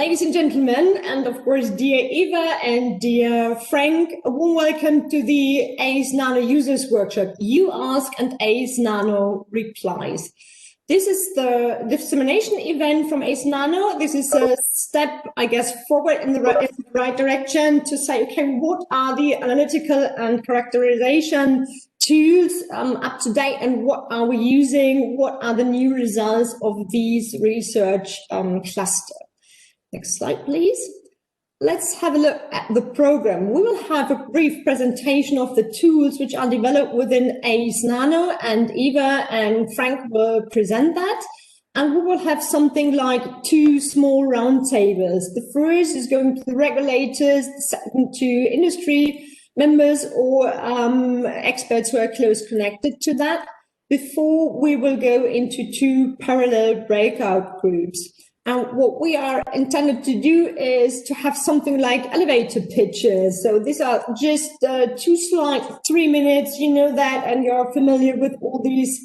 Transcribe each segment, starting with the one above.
Ladies and gentlemen, and of course, dear Eva and dear Frank, a warm welcome to the ACEnano Users Workshop. You ask and ACEnano replies. This is the dissemination event from ACEnano. This is a step, I guess, forward in the right direction to say, okay, what are the analytical and characterization tools up to date, and what are we using? What are the new results of these research cluster? Next slide, please. Let's have a look at the program. We will have a brief presentation of the tools which are developed within ACEnano, and Eva and Frank will present that. And we will have something like 2 small roundtables. The first is going to the regulators, the second to industry members or experts who are close connected to that, before we will go into 2 parallel breakout groups. And what we are intended to do is to have something like elevator pitches. So these are just 2 slides, 3 minutes, you know that, and you're familiar with all these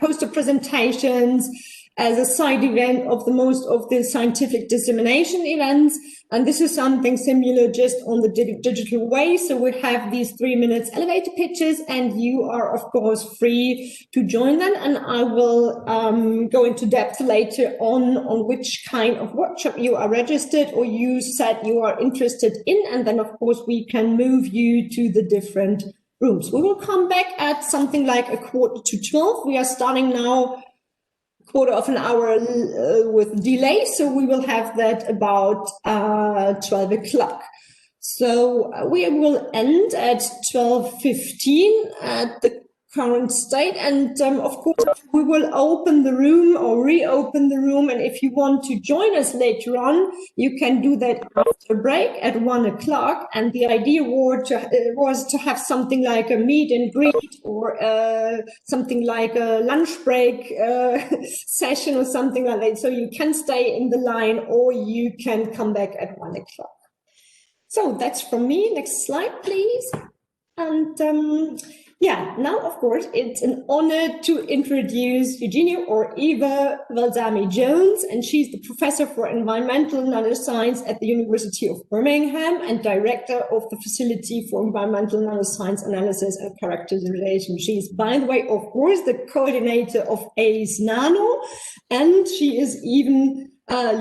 poster presentations as a side event of the most of the scientific dissemination events. And this is something similar just on the digital way. So we have these 3 minutes elevator pitches, and you are, of course, free to join them. And I will go into depth later on which kind of workshop you are registered or you said you are interested in. And then, of course, we can move you to the different rooms. We will come back at something like 11:45. We are starting now quarter of an hour with delay, so we will have that about 12 o'clock. So we will end at 12:15 at the current state, and of course we will open the room or reopen the room, and if you want to join us later on, you can do that after break at 1 o'clock. And the idea was to have something like a meet and greet or something like a lunch break session or something like that, so you can stay in the line or you can come back at 1 o'clock. So that's from me. Next slide, please. And yeah, now, of course, it's an honor to introduce Eugenia or Eva Valsami-Jones, and she's the professor for environmental nanoscience at the University of Birmingham and director of the Facility for Environmental Nanoscience Analysis and Characterization. She's, by the way, of course, the coordinator of ACEnano, and she is even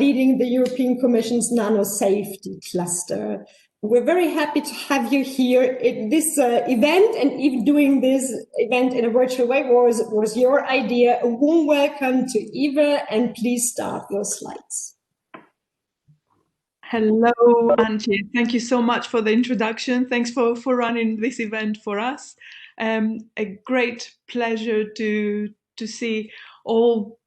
leading the European Commission's Nano Safety Cluster. We're very happy to have you here at this event, and even doing this event in a virtual way was your idea. A warm welcome to Eva, and please start your slides. Hello, Angie. Thank you so much for the introduction. Thanks for running this event for us. A great pleasure to see all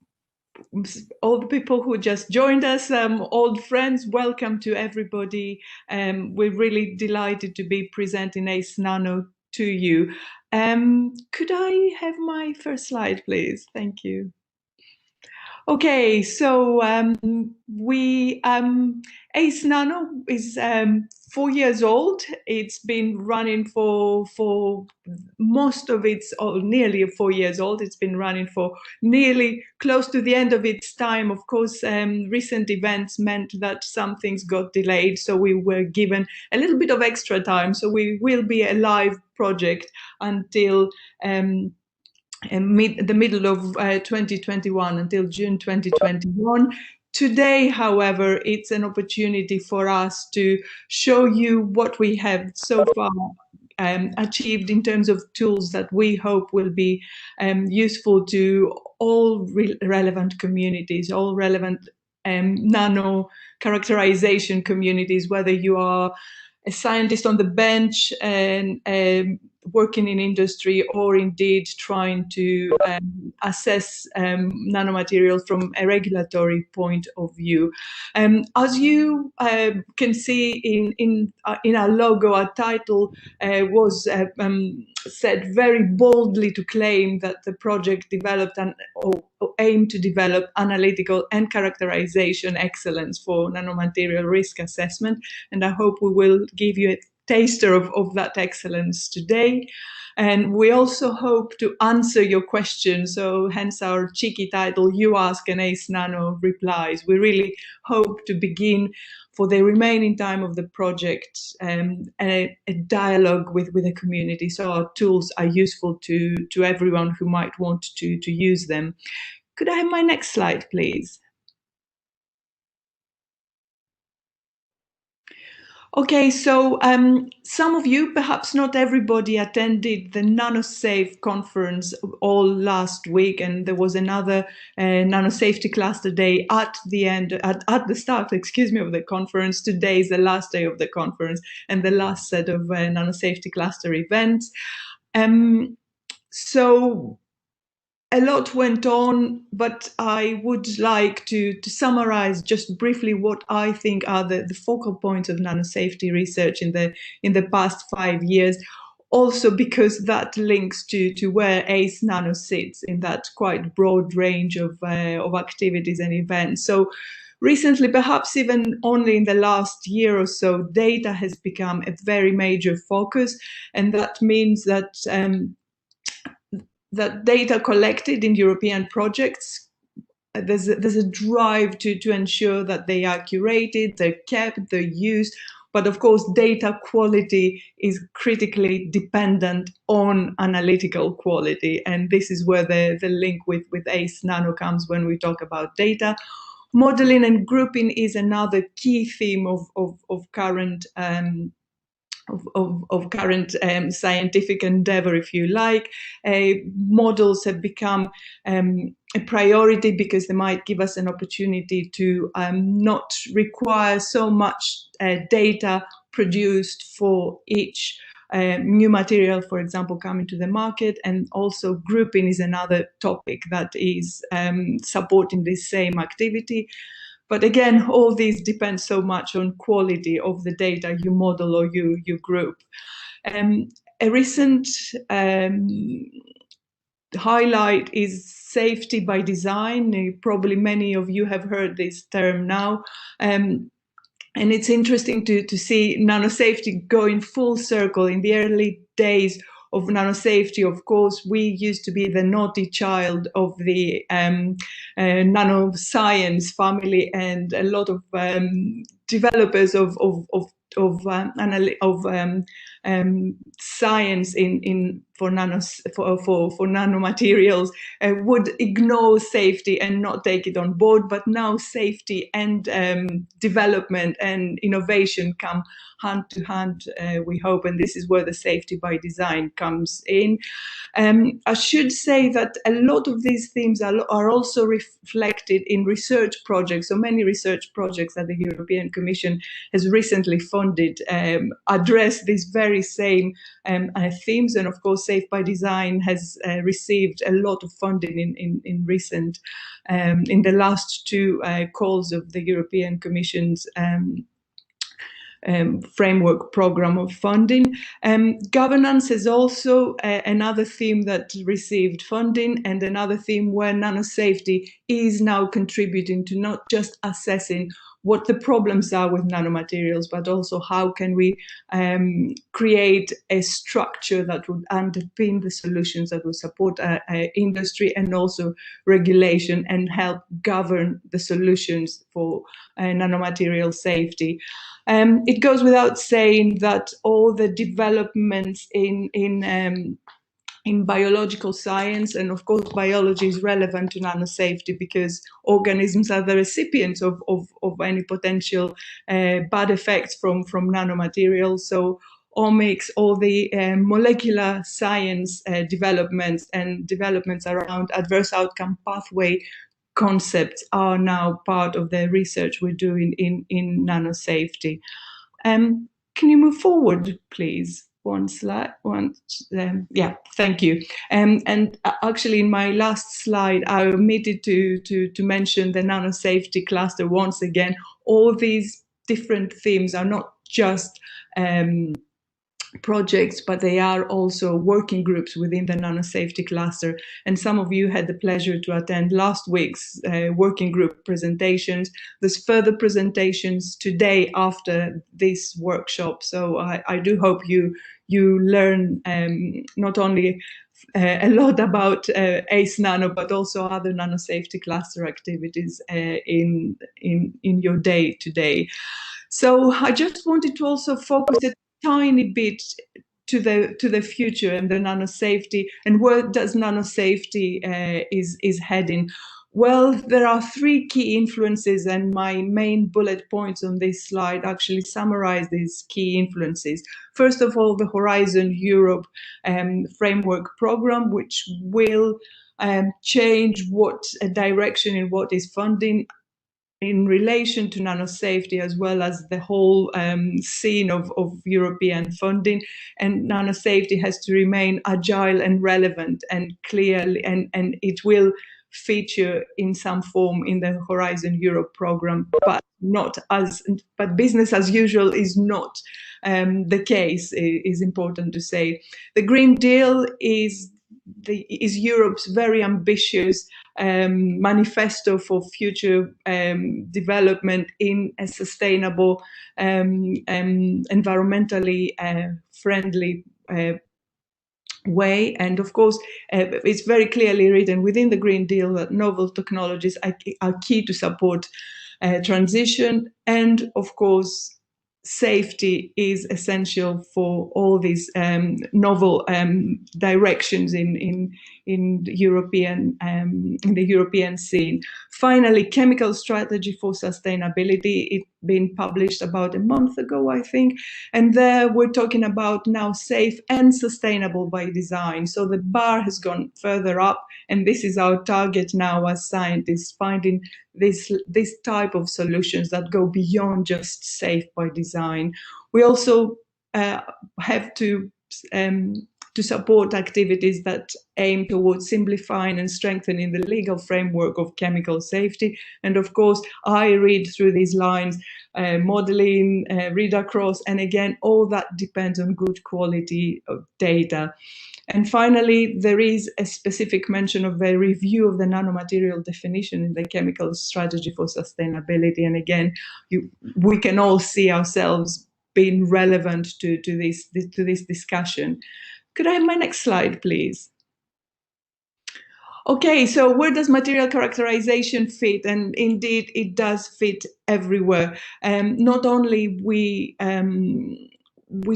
the people who just joined us, old friends. Welcome to everybody. We're really delighted to be presenting ACEnano to you. Could I have my first slide, please? Thank you. Okay, so ACEnano is 4 years old. It's been running for most of its, or nearly 4 years old. It's been running for nearly close to the end of its time. Of course, recent events meant that some things got delayed, so we were given a little bit of extra time. So we will be a live project until the middle of 2021, until June 2021. Today, however, it's an opportunity for us to show you what we have so far achieved in terms of tools that we hope will be useful to all relevant communities, all relevant nano characterization communities, whether you are a scientist on the bench and working in industry, or indeed trying to assess nanomaterials from a regulatory point of view. As you can see in our logo, our title was said very boldly to claim that the project developed or aimed to develop analytical and characterization excellence for nanomaterial risk assessment, and I hope we will give you a taster of that excellence today. And we also hope to answer your questions. So hence our cheeky title, You Ask and ACEnano Replies. We really hope to begin for the remaining time of the project a dialogue with the community. So our tools are useful to everyone who might want to use them. Could I have my next slide, please? Okay, so some of you, perhaps not everybody, attended the NanoSafe conference all last week, and there was another NanoSafety Cluster Day at the start, excuse me, of the conference. Today is the last day of the conference and the last set of NanoSafety Cluster events. So a lot went on, but I would like to summarize just briefly what I think are the focal points of nanosafety research in the past 5 years. Also because that links to where ACEnano sits in that quite broad range of activities and events. So recently, perhaps even only in the last year or so, data has become a very major focus, and that means that that data collected in European projects, there's a drive to ensure that they are curated, they're kept, they're used. But of course, data quality is critically dependent on analytical quality. And this is where the link with ACEnano comes when we talk about data. Modeling and grouping is another key theme of current current scientific endeavor, if you like. Models have become a priority because they might give us an opportunity to not require so much data produced for each new material, for example, coming to the market. And also grouping is another topic that is supporting this same activity. But again, all these depend so much on quality of the data you model or you group. A recent highlight is safety by design. Probably many of you have heard this term now. And it's interesting to see nanosafety going full circle. In the early days of nanosafety, of course, we used to be the naughty child of the nanoscience family, and a lot of developers of science for nanomaterials would ignore safety and not take it on board. But now safety and development and innovation come hand to hand, we hope, and this is where the safety by design comes in. I should say that a lot of these themes are also reflected in research projects. So many research projects that the European Commission has recently funded address these very same themes. And of course, Safe by Design has received a lot of funding in recent, in the last two calls of the European Commission's framework program of funding. Governance is also another theme that received funding, and another theme where nanosafety is now contributing to not just assessing what the problems are with nanomaterials, but also how can we create a structure that would underpin the solutions that will support industry and also regulation and help govern the solutions for nanomaterial safety. It goes without saying that all the developments in biological science, and of course biology is relevant to nanosafety because organisms are the recipients of any potential bad effects from nanomaterials. So omics, all the molecular science developments and developments around adverse outcome pathway concepts are now part of the research we're doing in nanosafety. Can you move forward, please? One slide. Yeah, thank you. And actually, in my last slide, I omitted to mention the nanosafety cluster once again. All these different themes are not just projects, but they are also working groups within the nanosafety cluster. And some of you had the pleasure to attend last week's working group presentations. There's further presentations today after this workshop. So I do hope you you learn not only a lot about ACEnano, but also other nanosafety cluster activities in your day to day. So I just wanted to also focus a tiny bit to the future and the nanosafety, and where does nanosafety is heading. Well, there are three key influences, and my main bullet points on this slide actually summarize these key influences. First of all, the Horizon Europe framework program, which will change what direction in what is funding in relation to nanosafety, as well as the whole scene of European funding. And nanosafety has to remain agile and relevant and clearly, and it will feature in some form in the Horizon Europe program, but business as usual is not the case. It is important to say. The Green Deal is Europe's very ambitious manifesto for future development in a sustainable, environmentally friendly way. And of course, it's very clearly written within the Green Deal that novel technologies are key to support transition, and of course, safety is essential for all these novel directions in the European scene. Finally, chemical strategy for sustainability. It's been published about a month ago, I think, and there we're talking about now safe and sustainable by design. So the bar has gone further up, and this is our target now as scientists, finding this type of solutions that go beyond just safe by design. We also have to support activities that aim towards simplifying and strengthening the legal framework of chemical safety. And of course, I read through these lines, modeling, read across, and again, all that depends on good quality of data. And finally, there is a specific mention of a review of the nanomaterial definition in the chemical strategy for sustainability. And again, we can all see ourselves being relevant to this discussion. Could I have my next slide, please? Okay, so where does material characterization fit? And indeed, it does fit everywhere. Not only we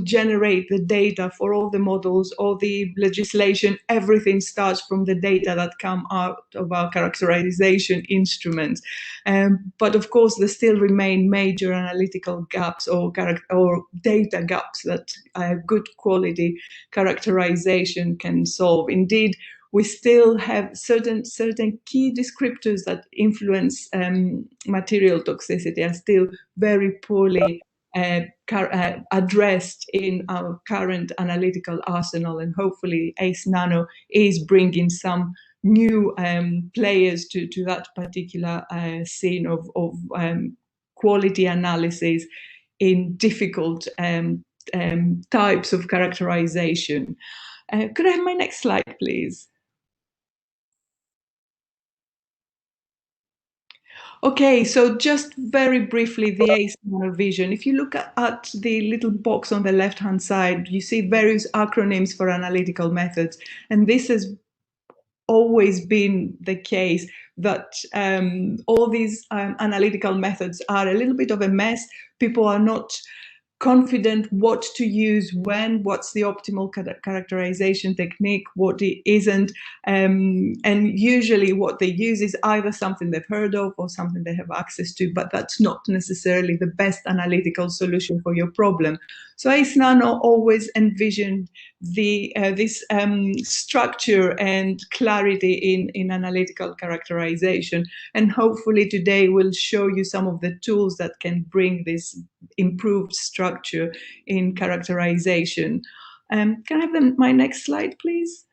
generate the data for all the models, all the legislation, everything starts from the data that come out of our characterization instruments. But of course, there still remain major analytical gaps or data gaps that good quality characterization can solve. Indeed, we still have certain key descriptors that influence material toxicity are still very poorly addressed in our current analytical arsenal, and hopefully ACEnano is bringing some new players to that particular scene of quality analysis in difficult types of characterization. Could I have my next slide, please? Okay, so just very briefly, the ACEnano vision. If you look at the little box on the left-hand side, you see various acronyms for analytical methods. And this has always been the case, that all these analytical methods are a little bit of a mess. People are not confident what to use when, what's the optimal characterization technique, what it isn't. And usually what they use is either something they've heard of or something they have access to, but that's not necessarily the best analytical solution for your problem. So ACEnano always envisioned this structure and clarity in analytical characterization. And hopefully today we'll show you some of the tools that can bring this improved structure in characterization. Can I have my next slide, please?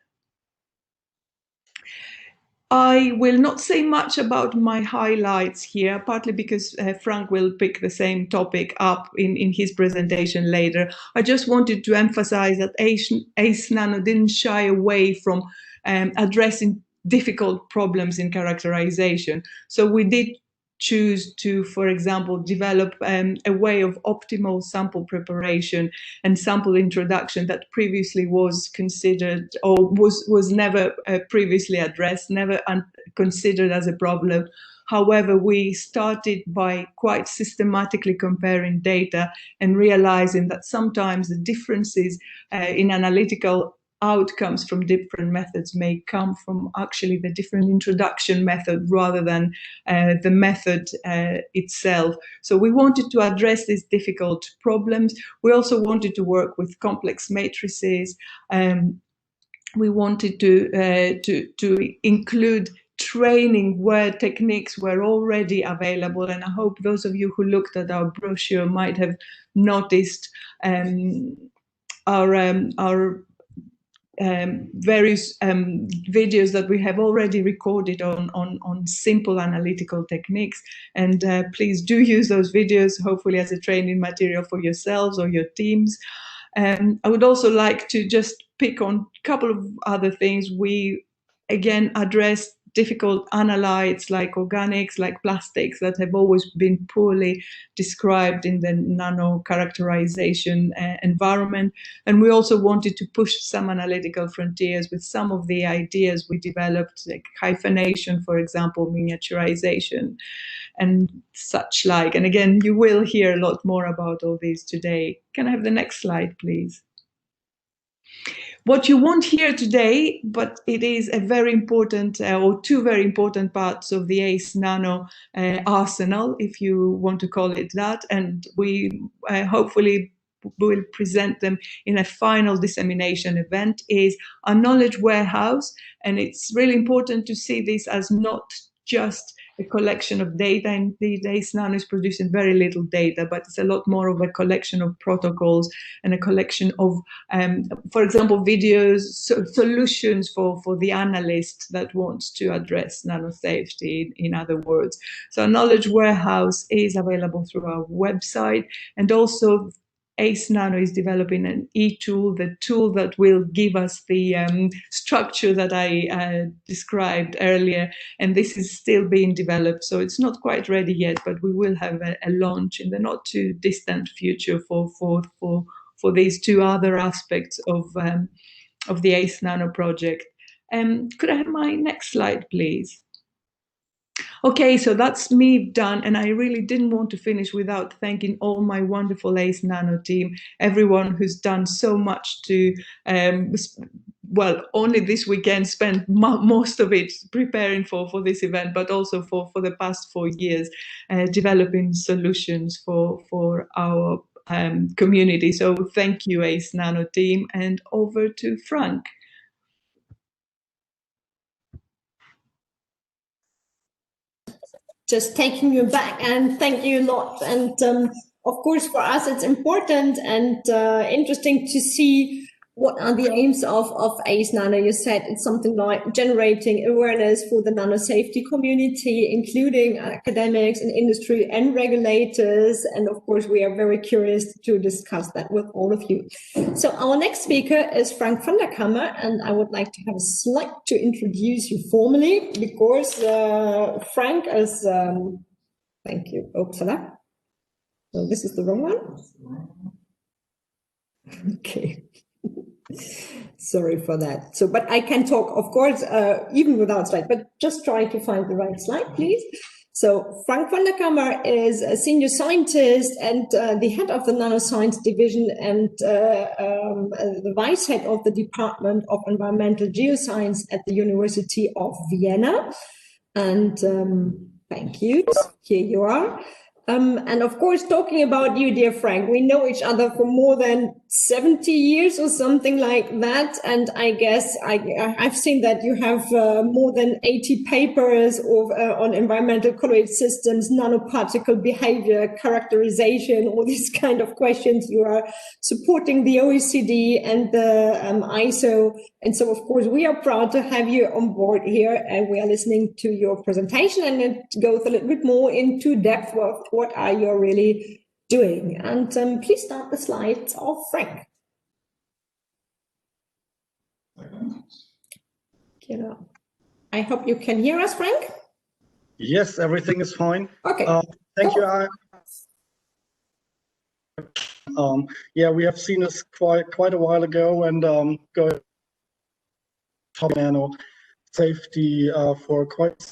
I will not say much about my highlights here, partly because Frank will pick the same topic up in his presentation later. I just wanted to emphasize that ACEnano didn't shy away from addressing difficult problems in characterization. So we did choose to, for example, develop a way of optimal sample preparation and sample introduction that previously was considered or was never previously addressed, never considered as a problem. However, we started by quite systematically comparing data and realizing that sometimes the differences in analytical outcomes from different methods may come from actually the different introduction method rather than the method itself. So we wanted to address these difficult problems. We also wanted to work with complex matrices. We wanted to include training where techniques were already available, and I hope those of you who looked at our brochure might have noticed our various videos that we have already recorded on simple analytical techniques, and please do use those videos, hopefully as a training material for yourselves or your teams. I would also like to just pick on a couple of other things. We again address difficult analytes like organics, like plastics, that have always been poorly described in the nano characterization environment. And we also wanted to push some analytical frontiers with some of the ideas we developed, like hyphenation, for example, miniaturization, and such like. And again, you will hear a lot more about all these today. Can I have the next slide, please? What you won't hear today, but it is a very important, or two very important parts of the ACEnano arsenal, if you want to call it that, and we hopefully will present them in a final dissemination event, is a knowledge warehouse. And it's really important to see this as not just a collection of data. Indeed, ACEnano is producing very little data, but it's a lot more of a collection of protocols and a collection of, for example, videos, solutions for the analyst that wants to address nanosafety, in other words. So a knowledge warehouse is available through our website, and also ACEnano is developing an e-tool, the tool that will give us the structure that I described earlier. And this is still being developed, so it's not quite ready yet, but we will have a launch in the not too distant future for these two other aspects of the ACEnano project. Could I have my next slide, please? Okay, so that's me done, and I really didn't want to finish without thanking all my wonderful ACEnano team, everyone who's done so much to, well, only this weekend spent most of it preparing for this event, but also for the past 4 years, developing solutions for our community. So thank you, ACEnano team, and over to Frank. Just taking you back, and thank you a lot. And of course, for us, it's important and interesting to see what are the aims of ACEnano. You said it's something like generating awareness for the nano safety community, including academics and industry and regulators. And of course, we are very curious to discuss that with all of you. So our next speaker is Frank van der Kammer, and I would like to have a slide to introduce you formally, because Frank is, thank you, Uppsala. So this is the wrong one. Okay. Sorry for that. So, but I can talk, of course, even without slide, but just try to find the right slide, please. So Frank van der Kammer is a senior scientist and the head of the nanoscience division and the vice head of the Department of Environmental Geoscience at the University of Vienna. And thank you. Here you are. And of course, talking about you, dear Frank, we know each other for more than 70 years or something like that. And I guess I've seen that you have more than 80 papers on environmental colloid systems, nanoparticle behavior, characterization, all these kind of questions. You are supporting the OECD and the ISO. And so, of course, we are proud to have you on board here, and we are listening to your presentation, and it goes a little bit more into depth of what are you really doing. And please start the slides of Frank. I hope you can hear us, Frank. Yes, everything is fine. Okay. Thank cool. you. Yeah, we have seen this quite a while ago, and go top nano safety for quite.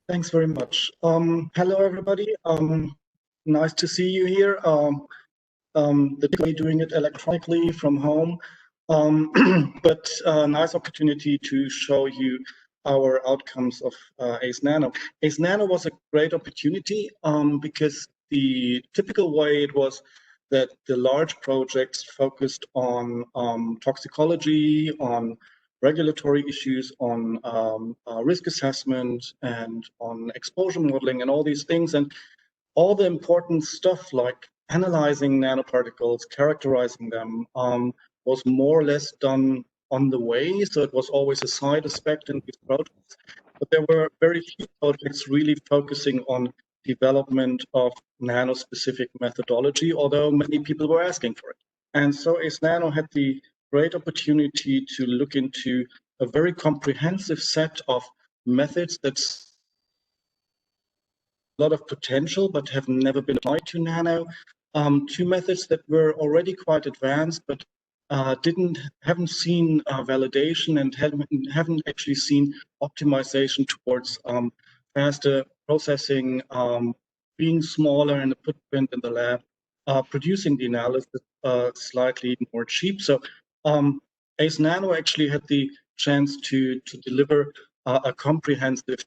Thanks very much. Hello, everybody. Nice to see you here. The way doing it electronically from home, but nice opportunity to show you our outcomes of ACEnano. ACEnano was a great opportunity because the typical way it was that the large projects focused on toxicology, on regulatory issues, on risk assessment, and on exposure modeling, and all these things. And all the important stuff like analyzing nanoparticles, characterizing them, was more or less done on the way. So it was always a side aspect in these projects. But there were very few projects really focusing on development of nano-specific methodology, although many people were asking for it. And so ACEnano had the great opportunity to look into a very comprehensive set of methods that's a lot of potential, but have never been applied to nano. Two methods that were already quite advanced, but haven't seen validation and haven't actually seen optimization towards faster processing, being smaller in the footprint in the lab, producing the analysis slightly more cheap. So ACEnano actually had the chance to deliver a comprehensive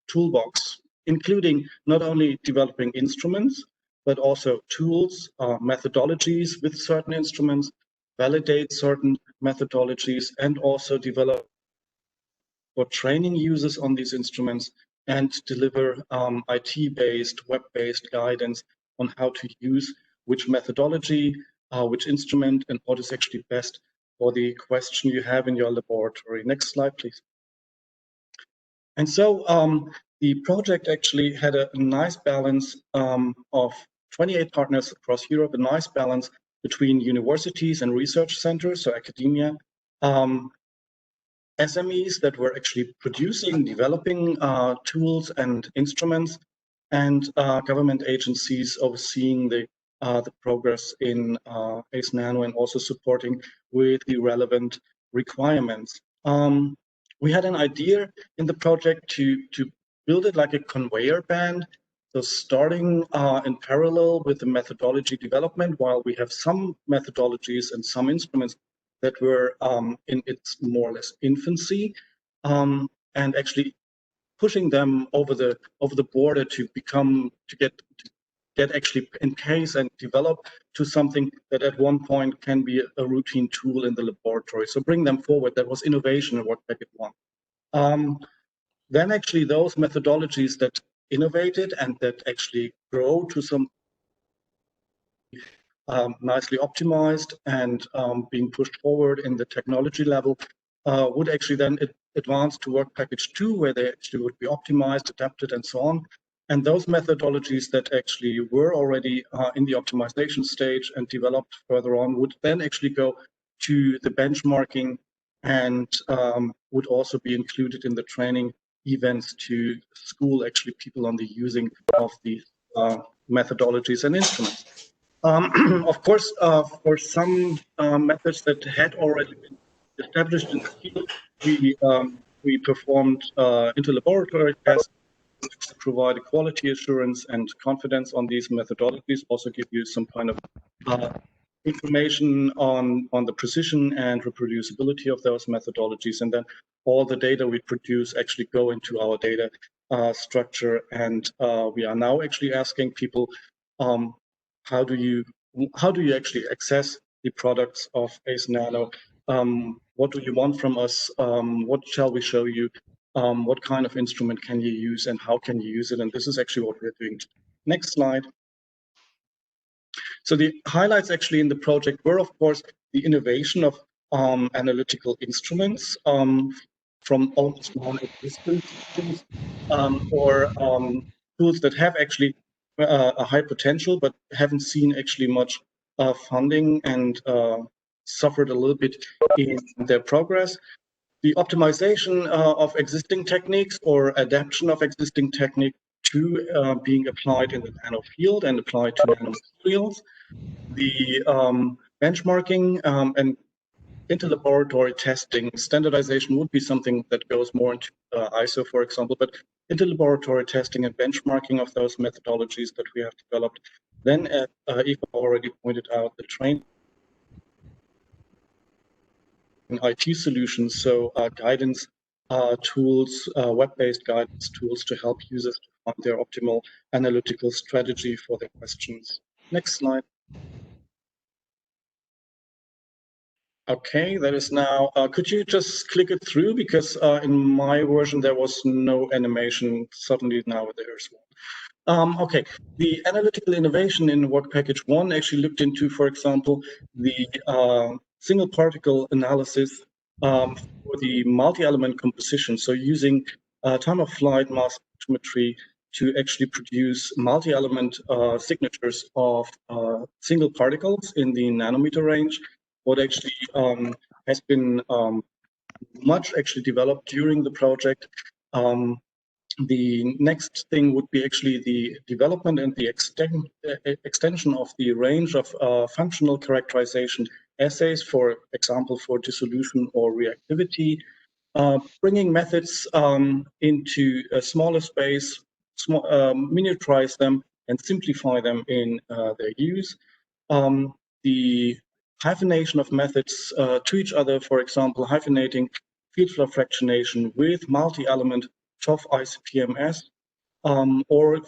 toolbox, including not only developing instruments, but also tools, methodologies with certain instruments, validate certain methodologies, and also develop for training users on these instruments, and deliver IT-based, web-based guidance on how to use which methodology, which instrument, and what is actually best for the question you have in your laboratory. Next slide, please. And so the project actually had a nice balance of 28 partners across Europe, a nice balance between universities and research centers, so academia, SMEs that were actually producing, developing tools and instruments, and government agencies overseeing the progress in ACEnano and also supporting with the relevant requirements. We had an idea in the project to build it like a conveyor band. So starting in parallel with the methodology development, while we have some methodologies and some instruments that were in its more or less infancy, and actually pushing them over the border to get actually in case and develop to something that at one point can be a routine tool in the laboratory. So bring them forward. That was innovation in work packet 1. Then actually those methodologies that innovated and that actually grow to some nicely optimized and being pushed forward in the technology level would actually then advance to work package 2, where they actually would be optimized, adapted, and so on. And those methodologies that actually were already in the optimization stage and developed further on would then actually go to the benchmarking and would also be included in the training events to school actually people on the using of these methodologies and instruments. Of course, for some methods that had already been established in the field, we performed interlaboratory tests to provide a quality assurance and confidence on these methodologies, also give you some kind of information on the precision and reproducibility of those methodologies. And then all the data we produce actually go into our data structure. And we are now actually asking people, how do you actually access the products of ACEnano? What do you want from us? What shall we show you? What kind of instrument can you use and how can you use it? And this is actually what we're doing. Next slide. So the highlights actually in the project were, of course, the innovation of analytical instruments from almost non-existent systems or tools that have actually a high potential but haven't seen actually much funding and suffered a little bit in their progress. the optimization of existing techniques or adaptation of existing technique to being applied in the nano field and applied to nanomaterials. The benchmarking and interlaboratory testing, standardization would be something that goes more into ISO, for example, but interlaboratory testing and benchmarking of those methodologies that we have developed. Then, as Eva already pointed out, the training in IT solutions, so guidance tools, web-based guidance tools to help users to find their optimal analytical strategy for their questions. Next slide. Okay, that is now, could you just click it through? Because in my version, there was no animation. Suddenly now there is one. Okay, the analytical innovation in work package 1 actually looked into, for example, the single particle analysis for the multi-element composition. So using time of flight mass spectrometry to actually produce multi-element signatures of single particles in the nanometer range. What actually has been much actually developed during the project. The next thing would be actually the development and the extension of the range of functional characterization assays, for example, for dissolution or reactivity, bringing methods into a smaller space, miniaturize them and simplify them in their use. The hyphenation of methods to each other, for example, hyphenating field flow fractionation with multi-element TOF ICP-MS, or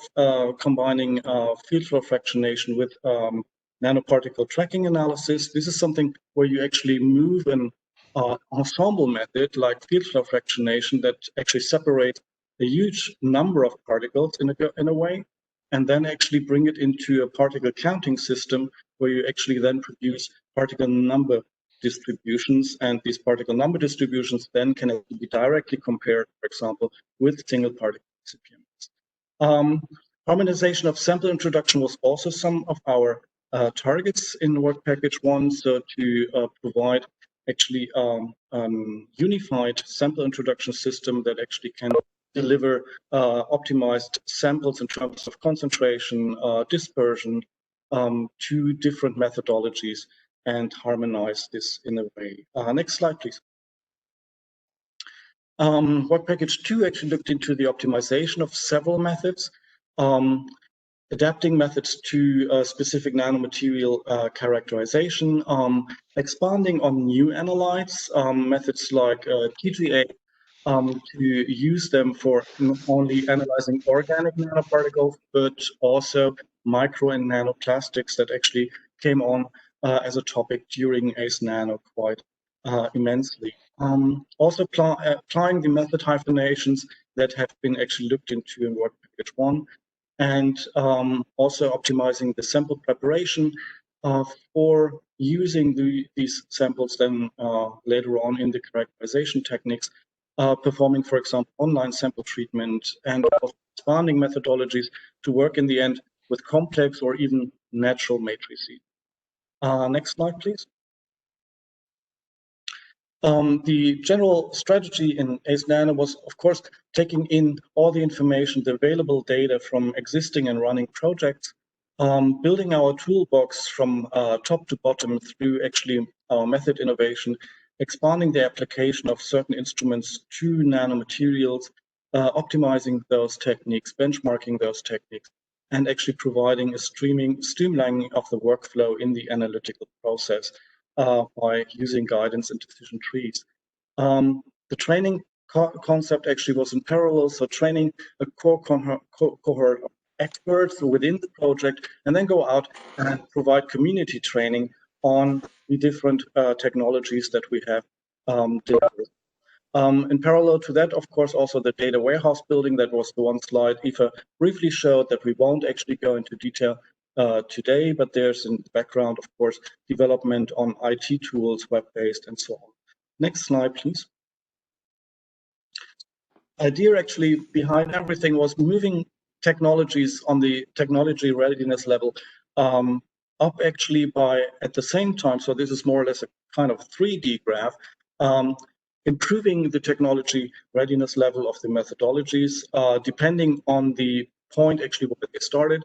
combining field flow fractionation with nanoparticle tracking analysis. This is something where you actually move an ensemble method like field flow fractionation that actually separates a huge number of particles in a way, and then actually bring it into a particle counting system where you actually then produce particle number distributions, and these particle number distributions then can be directly compared, for example, with single particle CPMs. Harmonization of sample introduction was also some of our targets in work package 1, so to provide actually unified sample introduction system that actually can deliver optimized samples in terms of concentration, dispersion, to different methodologies and harmonize this in a way. Next slide, please. Work package 2 actually looked into the optimization of several methods, adapting methods to specific nanomaterial characterization, expanding on new analytes, methods like TGA, to use them for not only analyzing organic nanoparticles, but also micro and nanoplastics that actually came on as a topic during ACEnano quite immensely. Also applying the method hyphenations that have been actually looked into in work package 1, and also optimizing the sample preparation for using these samples then later on in the characterization techniques, performing, for example, online sample treatment, and also expanding methodologies to work in the end with complex or even natural matrices. Next slide, please. The general strategy in ACEnano was, of course, taking in all the information, the available data from existing and running projects, building our toolbox from top to bottom through actually our method innovation, expanding the application of certain instruments to nanomaterials, optimizing those techniques, benchmarking those techniques, and actually providing a streamlining of the workflow in the analytical process by using guidance and decision trees. The training concept actually was in parallel, so training a core cohort of experts within the project, and then go out and provide community training on the different technologies that we have delivered. In parallel to that, of course, also the data warehouse building, that was the one slide Eva briefly showed that we won't actually go into detail today, but there's in the background, of course, development on IT tools, web-based, and so on. Next slide, please. Idea actually behind everything was moving technologies on the technology readiness level up actually by at the same time. So this is more or less a kind of 3D graph. improving the technology readiness level of the methodologies, depending on the point actually where they started,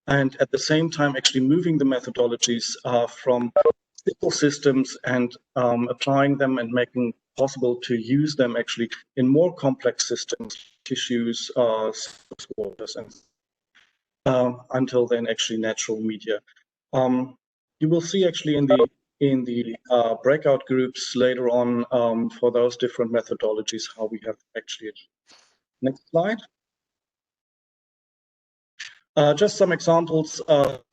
and at the same time actually moving the methodologies from simple systems and applying them and making possible to use them actually in more complex systems, tissues, waters, and until then actually natural media. You will see actually in the breakout groups later on for those different methodologies how we have actually. Next slide. Just some examples,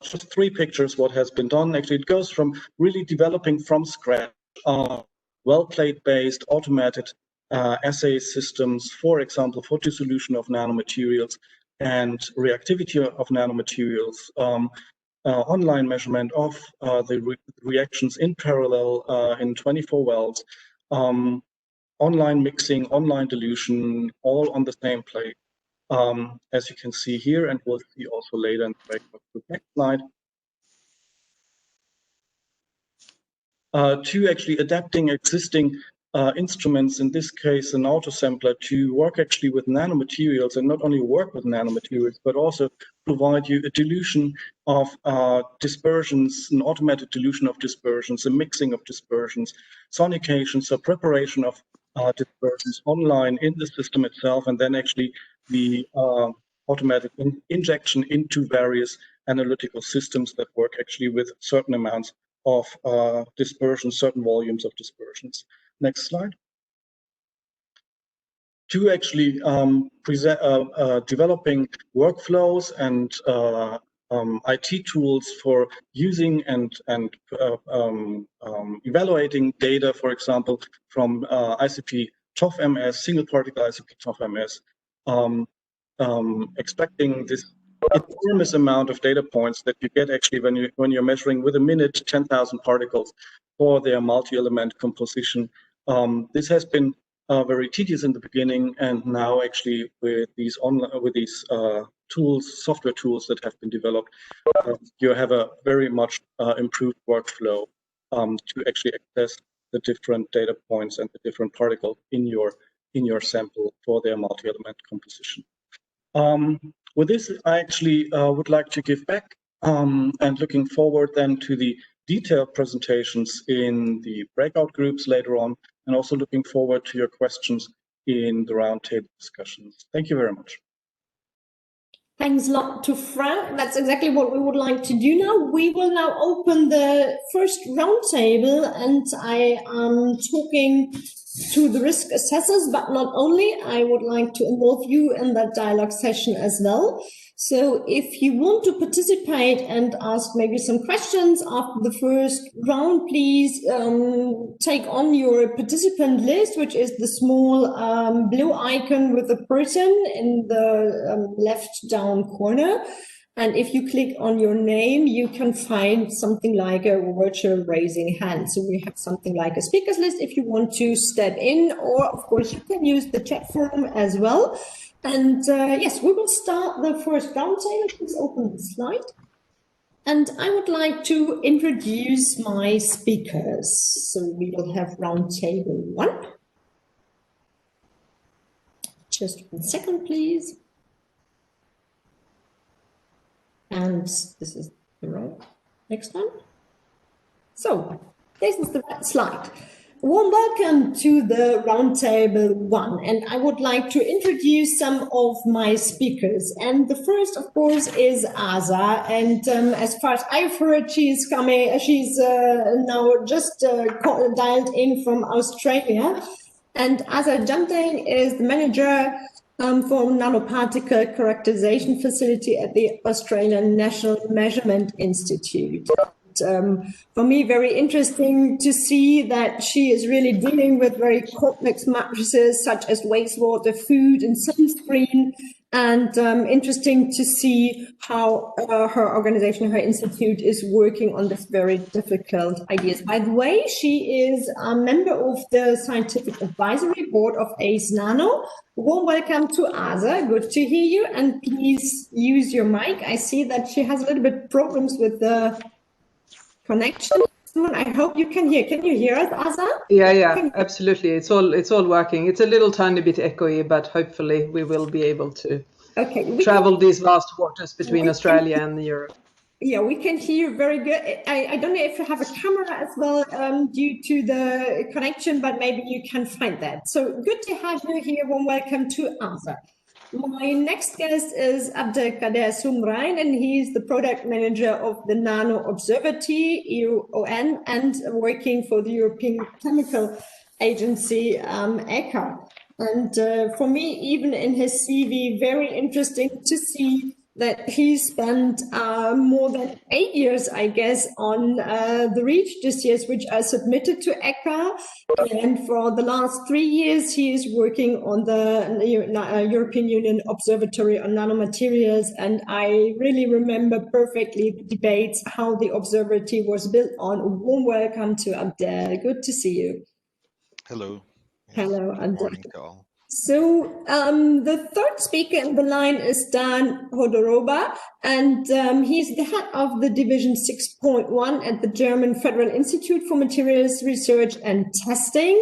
just 3 pictures what has been done. Actually, it goes from really developing from scratch well-plate based automated assay systems, for example, for dissolution of nanomaterials and reactivity of nanomaterials, online measurement of the reactions in parallel in 24 wells, online mixing, online dilution, all on the same plate. As you can see here, and we'll see also later in the next slide, to actually adapting existing instruments, in this case an autosampler, to work actually with nanomaterials, and not only work with nanomaterials, but also provide you a dilution of dispersions, an automated dilution of dispersions, a mixing of dispersions, sonication, so preparation of dispersions online in the system itself, and then actually the automatic injection into various analytical systems that work actually with certain amounts of dispersion, certain volumes of dispersions. Next slide. To actually developing workflows and IT tools for using and evaluating data, for example, from ICP TOF-MS, single particle ICP TOF-MS, expecting this enormous amount of data points that you get actually when you're measuring with a minute 10,000 particles for their multi-element composition. This has been very tedious in the beginning, and now actually with these tools, software tools that have been developed, you have a very much improved workflow to actually access the different data points and the different particles in your sample for their multi-element composition. With this, I actually would like to give back and looking forward then to the detailed presentations in the breakout groups later on, and also looking forward to your questions in the roundtable discussions. Thank you very much. Thanks a lot to Frank. That's exactly what we would like to do now. We will now open the first roundtable, and I am talking to the risk assessors, but not only. I would like to involve you in that dialogue session as well. So if you want to participate and ask maybe some questions after the first round, please take on your participant list, which is the small blue icon with the person in the left down corner. And if you click on your name, you can find something like a virtual raising hand. So we have something like a speakers list if you want to step in, or of course you can use the chat forum as well. And yes, we will start the first roundtable. Please open the slide. And I would like to introduce my speakers. So we will have roundtable 1. Just 1 second, please. And this is the wrong next one. So this is the right slide. Warm welcome to the roundtable 1, and I would like to introduce some of my speakers. And the first, of course, is Asa. And as far as I've heard, she's now just dialed in from Australia. And Asa Jamdang is the manager for nanoparticle characterization facility at the Australian National Measurement Institute. For me, very interesting to see that she is really dealing with very complex matrices such as wastewater, food, and sunscreen. And interesting to see how her organization, her institute, is working on this very difficult ideas. By the way, she is a member of the scientific advisory board of ACEnano. Warm welcome to Asa. Good to hear you. And please use your mic. I see that she has a little bit problems with the connection. Simon, I hope you can hear. Can you hear us, Asa? Yeah, absolutely. It's all working. It's a little tiny bit echoey, but hopefully we will be able to travel these vast waters between Australia and Europe. Yeah, we can hear very good. I don't know if you have a camera as well due to the connection, but maybe you can find that. So good to have you here. Warm welcome to Asa. My next guest is Abdelkader Soumrain, and he's the product manager of the Nano Observatory, EON, and working for the European Chemical Agency, ECHA. And for me, even in his CV, very interesting to see that he spent more than 8 years, I guess, on the REACH dossiers, which are submitted to ECHA. And for the last 3 years, he is working on the European Union Observatory on Nanomaterials. And I really remember perfectly the debates, how the observatory was built on. A warm welcome to Abdel. Good to see you. Hello. Yes. Hello, Good Abdel. morning to all. So the third speaker in the line is Dan Hodoroba, and he's the head of the Division 6.1 at the German Federal Institute for Materials Research and Testing.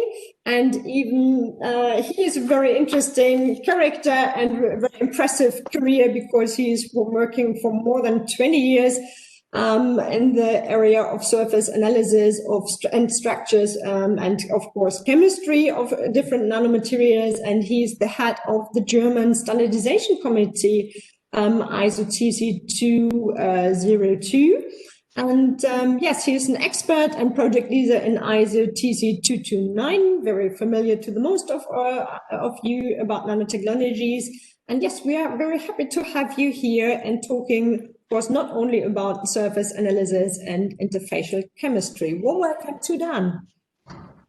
And even he is a very interesting character and a very impressive career, because he's working for more than 20 years in the area of surface analysis and structures, and of course chemistry of different nanomaterials. And he's the head of the German standardization committee, ISO TC 202. And yes, he's an expert and project leader in ISO TC 229, very familiar to the most of you about nanotechnologies. And yes, we are very happy to have you here and talking, of course, not only about surface analysis and interfacial chemistry. Warm welcome to Dan.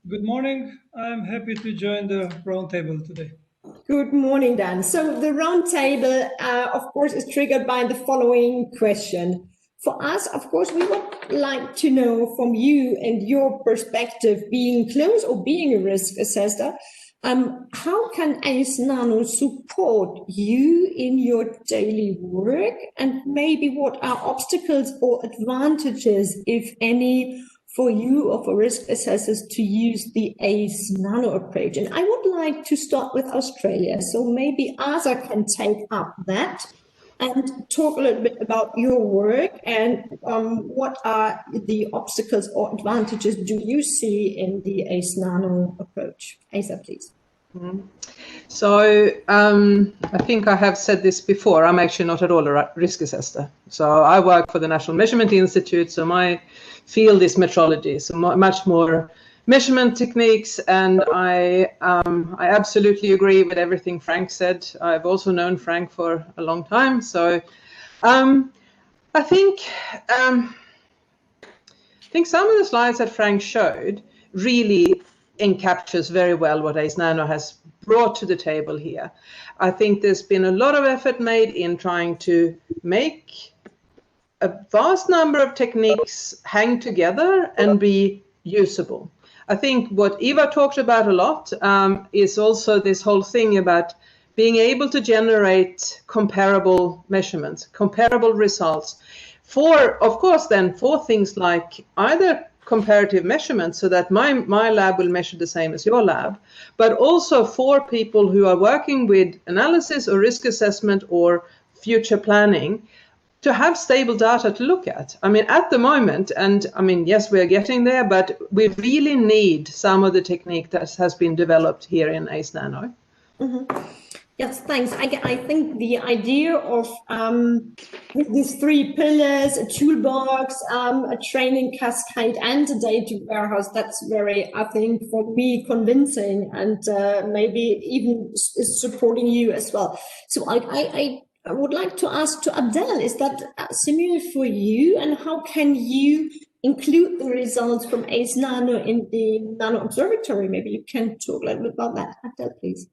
Good morning. I'm happy to join the roundtable today. Good morning, Dan. So the roundtable, of course, is triggered by the following question. For us, of course, we would like to know from you and your perspective, being close or being a risk assessor, how can ACEnano support you in your daily work, and maybe what are obstacles or advantages, if any, for you or for risk assessors to use the ACEnano approach? And I would like to start with Australia. So maybe Asa can take up that and talk a little bit about your work and what are the obstacles or advantages do you see in the ACEnano approach? Asa, please. So I think I have said this before, I'm actually not at all a risk assessor. So I work for the National Measurement Institute, so my field is metrology, so much more measurement techniques, and I absolutely agree with everything Frank said. I've also known Frank for a long time, so I think some of the slides that Frank showed really encaptures very well what ACEnano has brought to the table here. I think there's been a lot of effort made in trying to make a vast number of techniques hang together and be usable. I think what Eva talked about a lot is also this whole thing about being able to generate comparable measurements, comparable results of course, for things like either comparative measurements, so that my lab will measure the same as your lab, but also for people who are working with analysis or risk assessment or future planning, to have stable data to look at. I mean, at the moment, and I mean, yes, we're getting there, but we really need some of the technique that has been developed here in ACEnano. Mm-hmm. Yes, thanks. I think the idea of these three pillars, a toolbox, a training cascade, and a data warehouse, that's very, I think, for me, convincing, and maybe even supporting you as well. So I would like to ask to Abdel, is that similar for you, and how can you include the results from ACEnano in the Nano Observatory? Maybe you can talk a little bit about that, Abdel, please.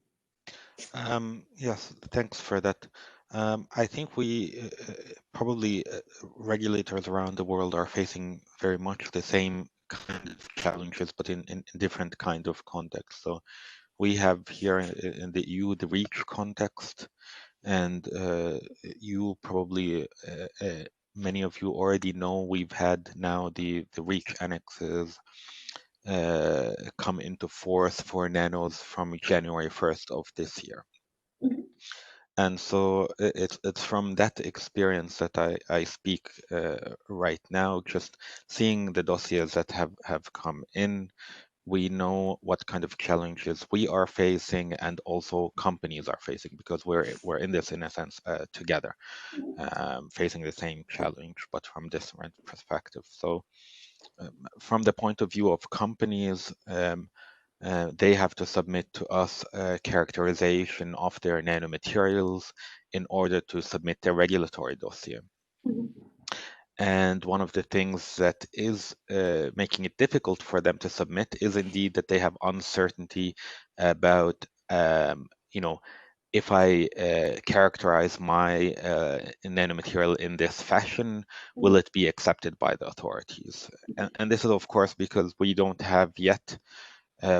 Yes, thanks for that. I think we probably regulators around the world are facing very much the same kind of challenges, but in different kind of contexts. So we have here in the EU the REACH context, and you probably many of you already know, we've had now the REACH annexes come into force for nanos from January 1st of this year. Mhm. And so it's from that experience that I speak right now, just seeing the dossiers that have come in. We know what kind of challenges we are facing and also companies are facing, because we're in this in a sense together, facing the same challenge, but from different perspectives. So from the point of view of companies, they have to submit to us a characterization of their nanomaterials in order to submit their regulatory dossier. Mhm. And one of the things that is making it difficult for them to submit is indeed that they have uncertainty about, if I characterize my nanomaterial in this fashion, will it be accepted by the authorities? And this is, of course, because we don't have yet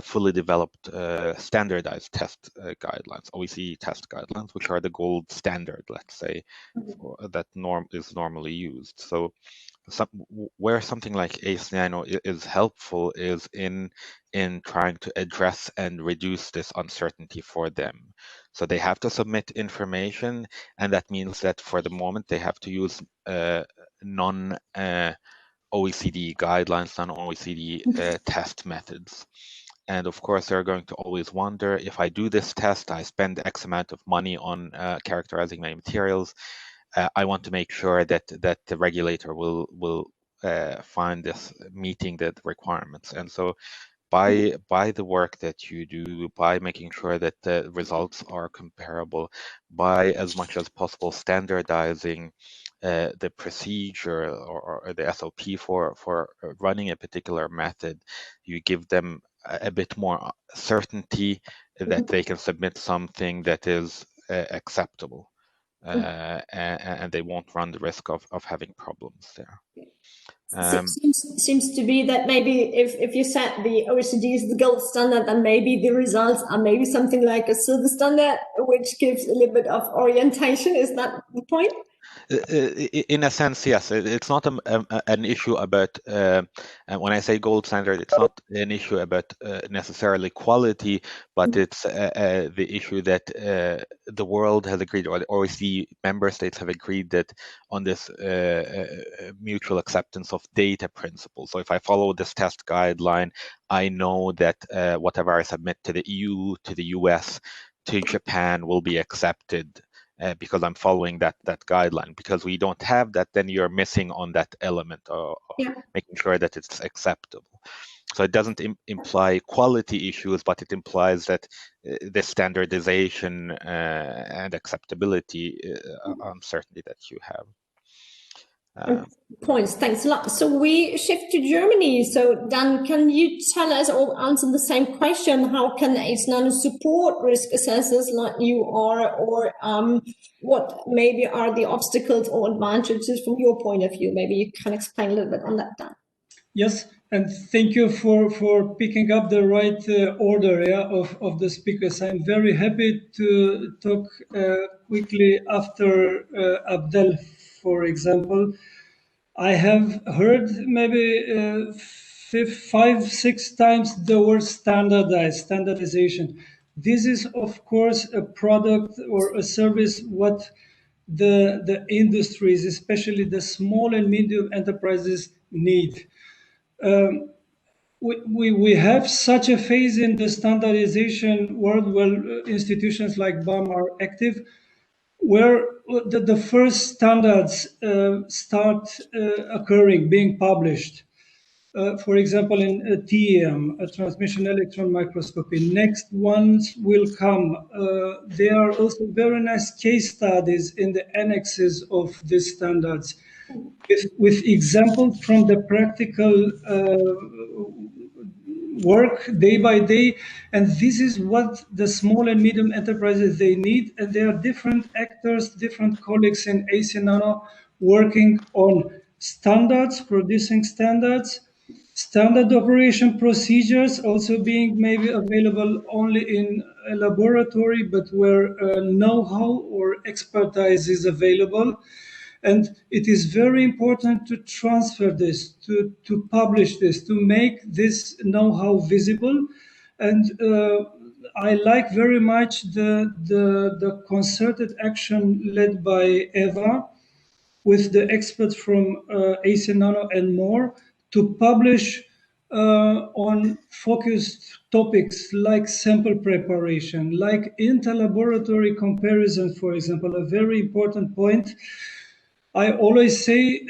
fully developed standardized test guidelines, OECD test guidelines, which are the gold standard, let's say, that is normally used. So where something like ACEnano is helpful is in trying to address and reduce this uncertainty for them. So they have to submit information, and that means that for the moment they have to use non-OECD guidelines, non-OECD test methods. And of course, they're going to always wonder, if I do this test, I spend X amount of money on characterizing my materials. I want to make sure that the regulator will find this meeting the requirements. And so by the work that you do, by making sure that the results are comparable, by as much as possible standardizing the procedure or the SOP for running a particular method, you give them a bit more certainty that they can submit something that is acceptable. And they won't run the risk of having problems there. Seems to be that maybe if you set the OECD is the gold standard, then maybe the results are maybe something like a silver standard, which gives a little bit of orientation. Is that the point? In a sense, yes. It's not an issue about, when I say gold standard, it's not an issue about necessarily quality, but it's the issue that the world has agreed, or the OECD member states have agreed that on this mutual acceptance of data principle. So if I follow this test guideline, I know that whatever I submit to the EU, to the US, to Japan will be accepted. Because I'm following that guideline. Because we don't have that, then you're missing on that element of making sure that it's acceptable. So it doesn't imply quality issues, but it implies that the standardization and acceptability uncertainty that you have. Points. Thanks a lot. So we shift to Germany. So Dan, can you tell us or answer the same question? How can ACEnano support risk assessors like you are, or what maybe are the obstacles or advantages from your point of view? Maybe you can explain a little bit on that, Dan. Yes, and thank you for picking up the right order of the speakers. I'm very happy to talk quickly after Abdel, for example. I have heard maybe 5, 6 times the word standardization. This is, of course, a product or a service what the industries, especially the small and medium enterprises, need. We have such a phase in the standardization world where institutions like BAM are active, where the first standards start occurring, being published. For example, in TEM, a transmission electron microscopy. Next ones will come. There are also very nice case studies in the annexes of these standards, with examples from the practical work day by day. And this is what the small and medium enterprises they need. And there are different actors, different colleagues in ACEnano working on standards, producing standards, standard operation procedures also being maybe available only in a laboratory, but where know-how or expertise is available. And it is very important to transfer this, to publish this, to make this know-how visible. And I like very much the concerted action led by Eva with the experts from ACEnano and more to publish on focused topics like sample preparation, like interlaboratory comparison, for example, a very important point. I always say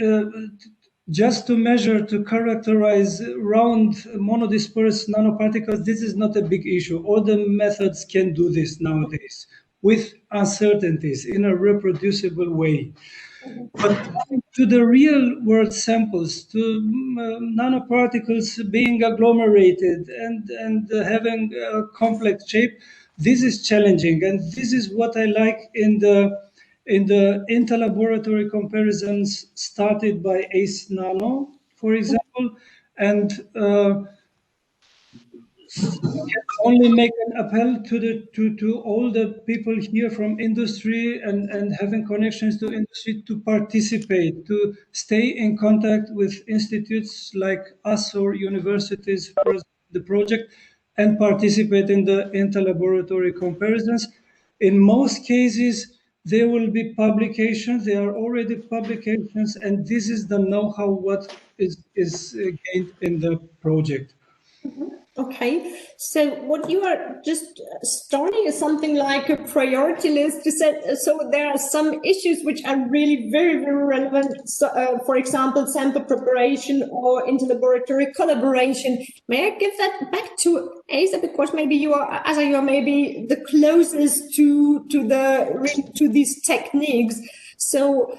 just to measure, to characterize round monodispersed nanoparticles, this is not a big issue. All the methods can do this nowadays with uncertainties in a reproducible way. But to the real world samples, to nanoparticles being agglomerated and having a complex shape, this is challenging. And this is what I like in the interlaboratory comparisons started by ACEnano, for example, and can only make an appeal to all the people here from industry and having connections to industry to participate, to stay in contact with institutes like us or universities for the project and participate in the interlaboratory comparisons. In most cases, there will be publications. There are already publications, and this is the know-how what is gained in the project. Okay, so what you are just starting is something like a priority list. You said, so there are some issues which are really very, very relevant. So, for example, sample preparation or interlaboratory collaboration. May I give that back to Asa, because maybe you are maybe the closest to these techniques. So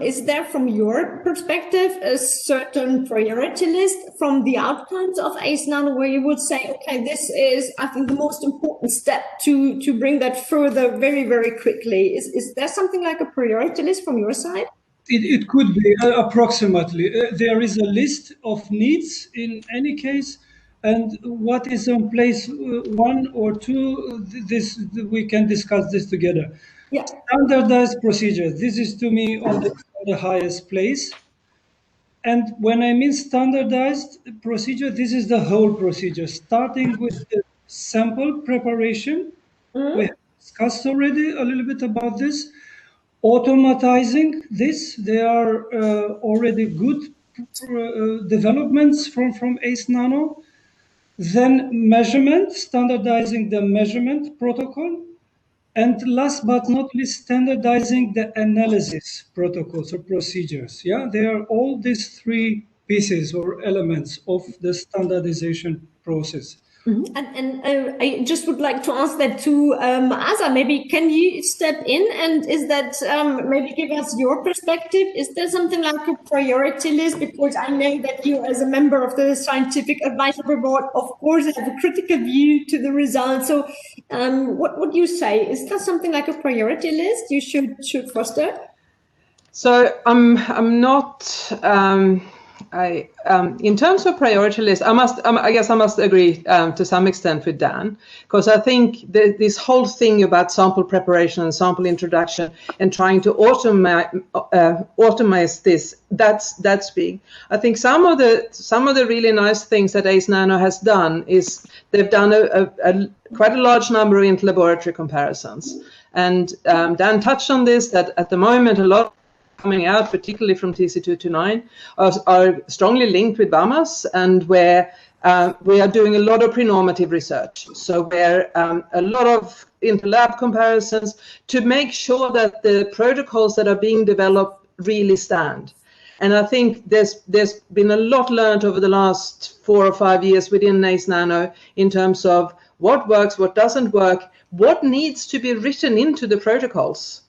is there, from your perspective, a certain priority list from the outcomes of ACEnano where you would say, okay, this is, I think, the most important step to bring that further very, very quickly? Is there something like a priority list from your side? It could be approximately. There is a list of needs in any case, and what is on place one or two, this we can discuss this together. Yeah. Standardized procedures. This is to me on the highest place. And when I mean standardized procedure, this is the whole procedure, starting with the sample preparation. We have discussed already a little bit about this. Automatizing this, there are already good developments from ACEnano. Then measurement, standardizing the measurement protocol. And last but not least, standardizing the analysis protocols or procedures. Yeah, they are all these three pieces or elements of the standardization process. Mm-hmm. And I just would like to ask that to Asa. Maybe can you step in, and is that maybe give us your perspective? Is there something like a priority list? Because I know that you, as a member of the scientific advisory board, of course, have a critical view to the results. So, what would you say? Is there something like a priority list you should foster? So I'm not. In terms of priority list, I guess I must agree to some extent with Dan, because I think this whole thing about sample preparation and sample introduction and trying to automate this, that's big. I think some of the really nice things that ACEnano has done is they've done quite a large number of interlaboratory comparisons, and Dan touched on this, that at the moment a lot coming out, particularly from TC229, are strongly linked with BAMAS, and where we are doing a lot of pre-normative research. So where a lot of interlab comparisons to make sure that the protocols that are being developed really stand. And I think there's been a lot learned over the last 4 or 5 years within ACEnano in terms of what works, what doesn't work, what needs to be written into the protocols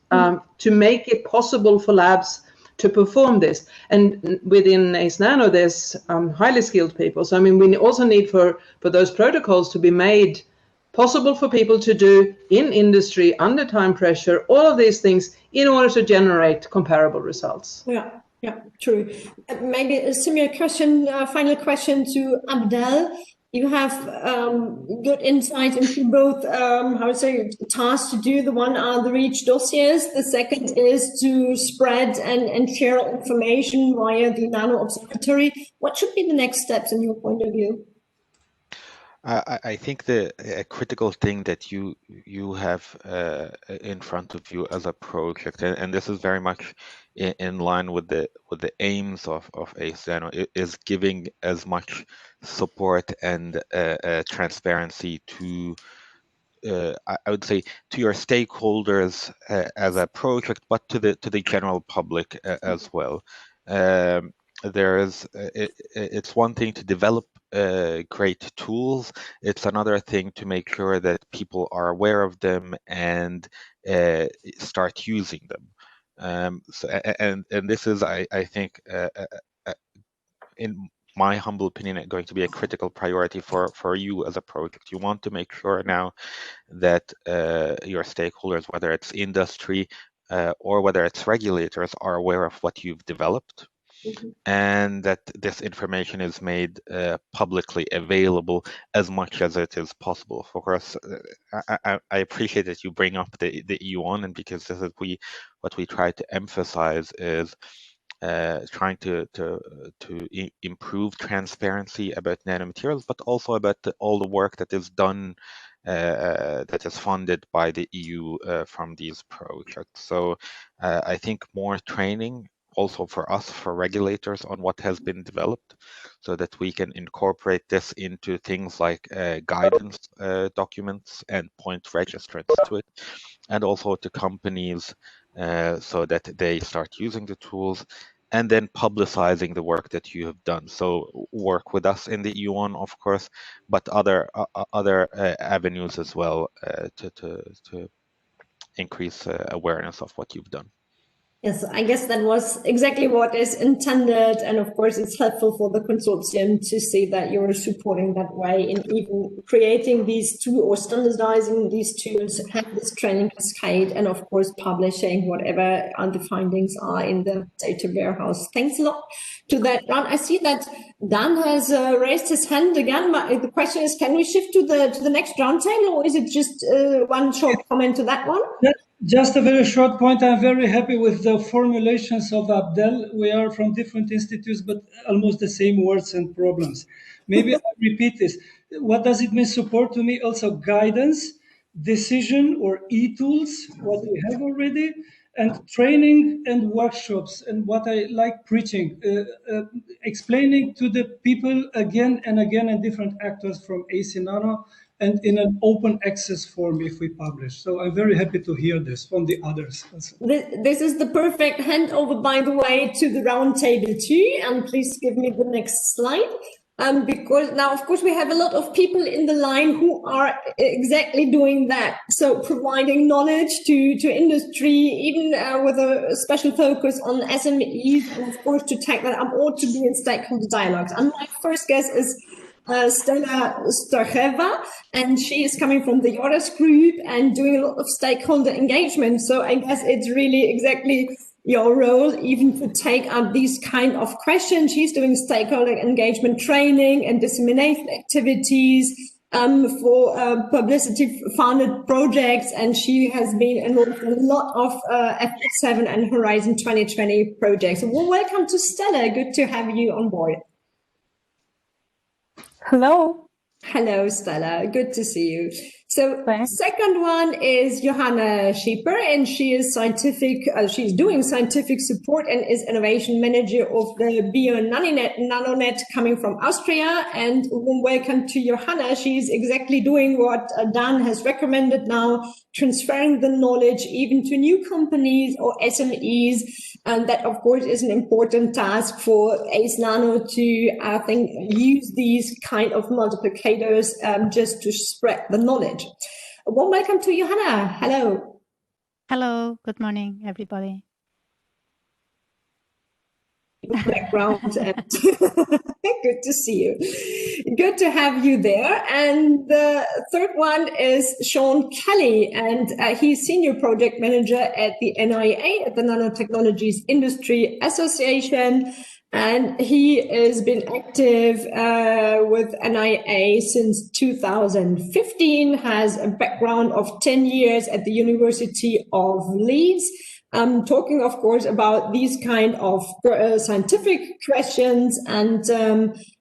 to make it possible for labs to perform this. And within ACEnano, there's highly skilled people. So, I mean, we also need for those protocols to be made possible for people to do in industry, under time pressure, all of these things in order to generate comparable results. Yeah, true. Maybe a similar question, final question to Abdel. You have good insight into both, how to say, tasks to do. The one are the REACH dossiers. The second is to spread and share information via the Nano Observatory. What should be the next steps in your point of view? I think the a critical thing that you have in front of you as a project, and this is very much in line with the aims of ACEnano, is giving as much support and transparency to I would say to your stakeholders as a project, but to the general public as well. It's one thing to develop great tools. It's another thing to make sure that people are aware of them and start using them. And this is, I think, in my humble opinion, going to be a critical priority for you as a project. You want to make sure now that your stakeholders, whether it's industry or whether it's regulators, are aware of what you've developed, and that this information is made publicly available as much as it is possible. Of course, I appreciate that you bring up the EU1, and because this is what we try to emphasize is trying to improve transparency about nanomaterials, but also about all the work that is done that is funded by the EU from these projects. So I think more training also for us, for regulators, on what has been developed, so that we can incorporate this into things like guidance documents and point registrants to it, and also to companies so that they start using the tools, and then publicizing the work that you have done. So work with us in the EU1, of course, but other avenues as well to increase awareness of what you've done. Yes, I guess that was exactly what is intended. And of course, it's helpful for the consortium to see that you're supporting that way in even creating these tools or standardizing these tools, have this training cascade, and of course, publishing whatever the findings are in the data warehouse. Thanks a lot to that, Dan. I see that Dan has raised his hand again. The question is, can we shift to the next roundtable, or is it just one short comment to that one? Just a very short point. I'm very happy with the formulations of Abdel. We are from different institutes, but almost the same words and problems. Maybe I'll repeat this. What does it mean, support? To me, also guidance, decision or e-tools, what we have already, and training and workshops. And what I like preaching, explaining to the people again and again, and different actors from ACEnano, and in an open access form if we publish. So I'm very happy to hear this from the others. This is the perfect handover, by the way, to the roundtable too. And please give me the next slide. Because now, of course, we have a lot of people in the line who are exactly doing that. So providing knowledge to industry, even with a special focus on SMEs, and of course, to take that up or to be in stakeholder dialogues. And my first guest is Stella Stocheva, and she is coming from the Yoris group and doing a lot of stakeholder engagement. So I guess it's really exactly your role even to take up these kind of questions. She's doing stakeholder engagement training and dissemination activities for publicity funded projects, and she has been involved in a lot of FP7 and Horizon 2020 projects. Well, welcome to Stella. Good to have you on board. Hello. Hello, Stella. Good to see you. So second one is Johanna Schieper, and she is she's doing scientific support and is innovation manager of the BioNanoNet coming from Austria. And welcome to Johanna. She's exactly doing what Dan has recommended now, transferring the knowledge even to new companies or SMEs. And that, of course, is an important task for ACEnano to, I think, use these kind of multiplicators just to spread the knowledge. A warm welcome to Johanna. Hello. Hello. Good morning, everybody. Background. And good good to see you. Good to have you there. And the third one is Sean Kelly, and he's Senior Project Manager at the NIA, at the Nanotechnologies Industry Association. And he has been active with NIA since 2015, has a background of 10 years at the University of Leeds. Talking, of course, about these kind of scientific questions. And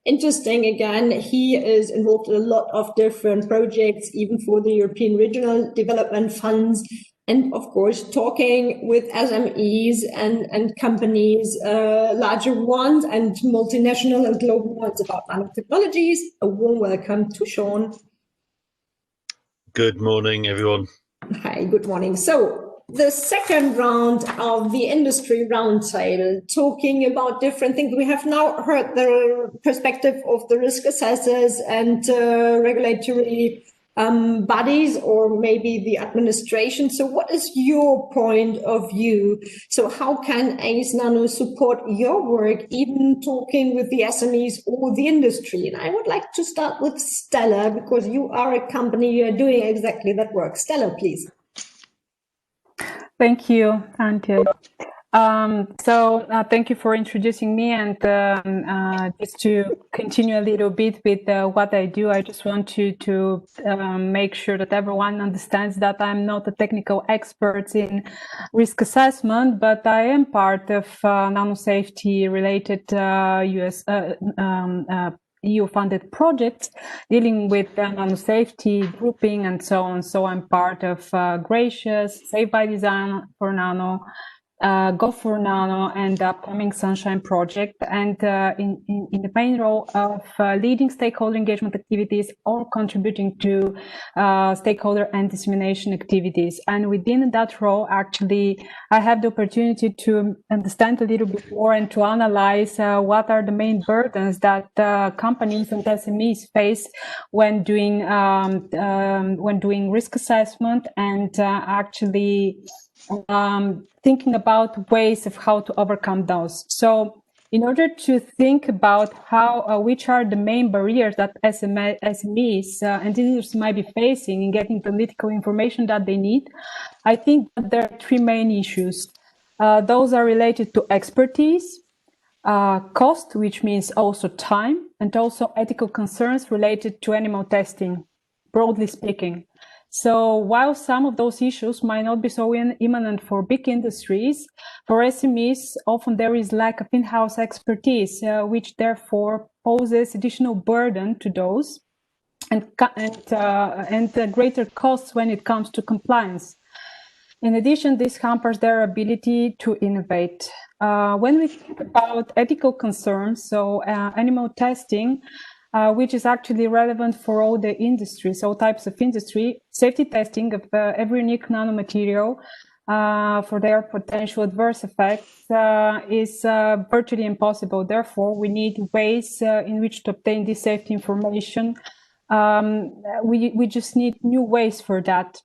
interesting, again, he is involved in a lot of different projects, even for the European Regional Development Funds. And of course, talking with SMEs and companies, larger ones and multinational and global ones about nanotechnologies. A warm welcome to Sean. Good morning, everyone. Hi, good morning. So the second round of the industry roundtable, talking about different things. We have now heard the perspective of the risk assessors and regulatory bodies, or maybe the administration. So what is your point of view? So how can ACEnano support your work, even talking with the SMEs or the industry? And I would like to start with Stella, because you are a company, you are doing exactly that work. Stella, please. Thank you, Antje. Thank you for introducing me, and just to continue a little bit with what I do, I just want to make sure that everyone understands that I'm not a technical expert in risk assessment, but I am part of nanosafety related EU-funded projects dealing with nanosafety, grouping, and so on. So I'm part of Gracious, Safe by Design for Nano, Go for Nano, and the upcoming Sunshine project, and in the main role of leading stakeholder engagement activities or contributing to stakeholder and dissemination activities. And within that role, actually, I have the opportunity to understand a little bit more and to analyze what are the main burdens that companies and SMEs face when doing risk assessment, and actually thinking about ways of how to overcome those. So in order to think about how, which are the main barriers that SMEs and users might be facing in getting the analytical information that they need, I think that there are three main issues. Those are related to expertise, cost, which means also time, and also ethical concerns related to animal testing, broadly speaking. So while some of those issues might not be so imminent for big industries, for SMEs, often there is lack of in-house expertise, which therefore poses additional burden to those, and greater costs when it comes to compliance. In addition, this hampers their ability to innovate. When we think about ethical concerns, so animal testing, which is actually relevant for all the industries, all types of industry, safety testing of every unique nanomaterial for their potential adverse effects is virtually impossible. Therefore, we need ways in which to obtain this safety information. We just need new ways for that.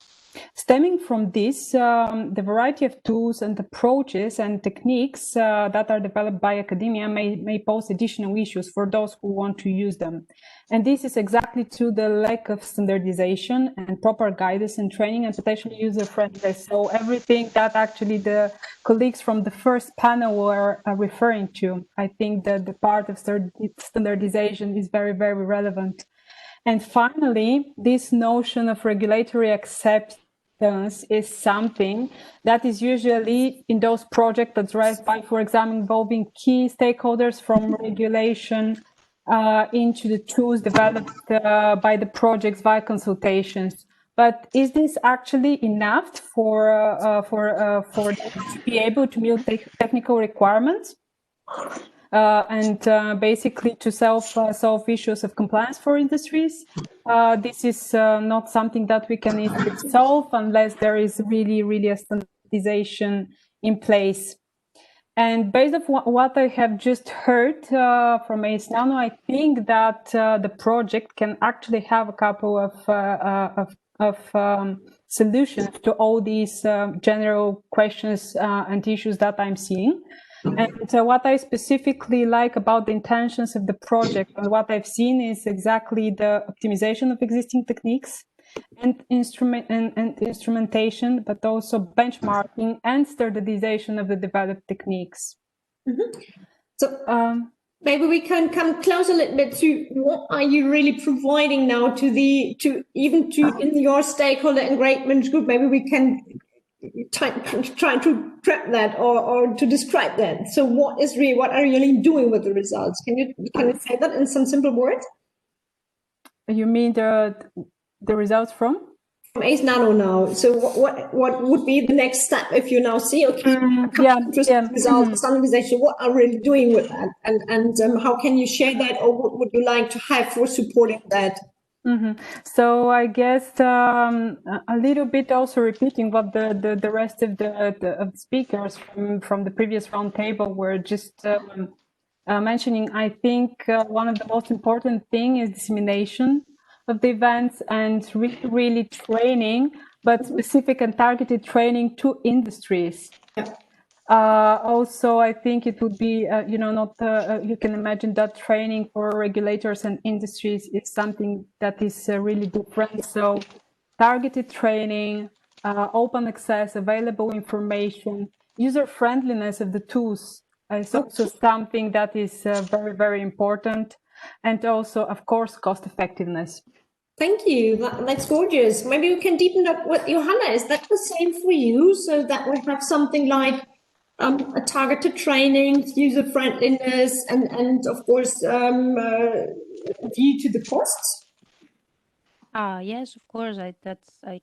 Stemming from this, the variety of tools and approaches and techniques that are developed by academia may pose additional issues for those who want to use them. And this is exactly to the lack of standardization and proper guidance and training, and potentially user-friendly. So everything that actually the colleagues from the first panel were referring to, I think that the part of standardization is very, very relevant. And finally, this notion of regulatory acceptance is something that is usually in those projects that drive by, for example, involving key stakeholders from regulation into the tools developed by the projects via consultations. But is this actually enough for them to be able to meet technical requirements? And basically to solve issues of compliance for industries. This is not something that we can easily solve unless there is really a standardization in place. And based on what I have just heard from ACEnano, I think that the project can actually have a couple of solutions to all these general questions and issues that I'm seeing. And what I specifically like about the intentions of the project and what I've seen is exactly the optimization of existing techniques and instrumentation, but also benchmarking and standardization of the developed techniques. So maybe we can come close a little bit to what are you really providing now to in your stakeholder engagement group. Maybe we can try to prep that or to describe that. So what are you really doing with the results? Can you say that in some simple words? You mean the results from ACEnano now? So what would be the next step if you now see results, standardization? What are we really doing with that, and how can you share that, or what would you like to have for supporting that? So I guess a little bit also repeating what the rest of the speakers from the previous roundtable were just mentioning. I think one of the most important thing is dissemination of the events and really training, but specific and targeted training to industries. Also, I think it would be, you can imagine that training for regulators and industries is something that is really different. So targeted training, open access, available information, user friendliness of the tools is also something that is very, very important. And also, of course, cost effectiveness. Thank you. That's gorgeous. Maybe we can deepen up with Johanna. Is that the same for you? So that we have something like a targeted training, user friendliness, and of course, due to the costs. Yes, of course. I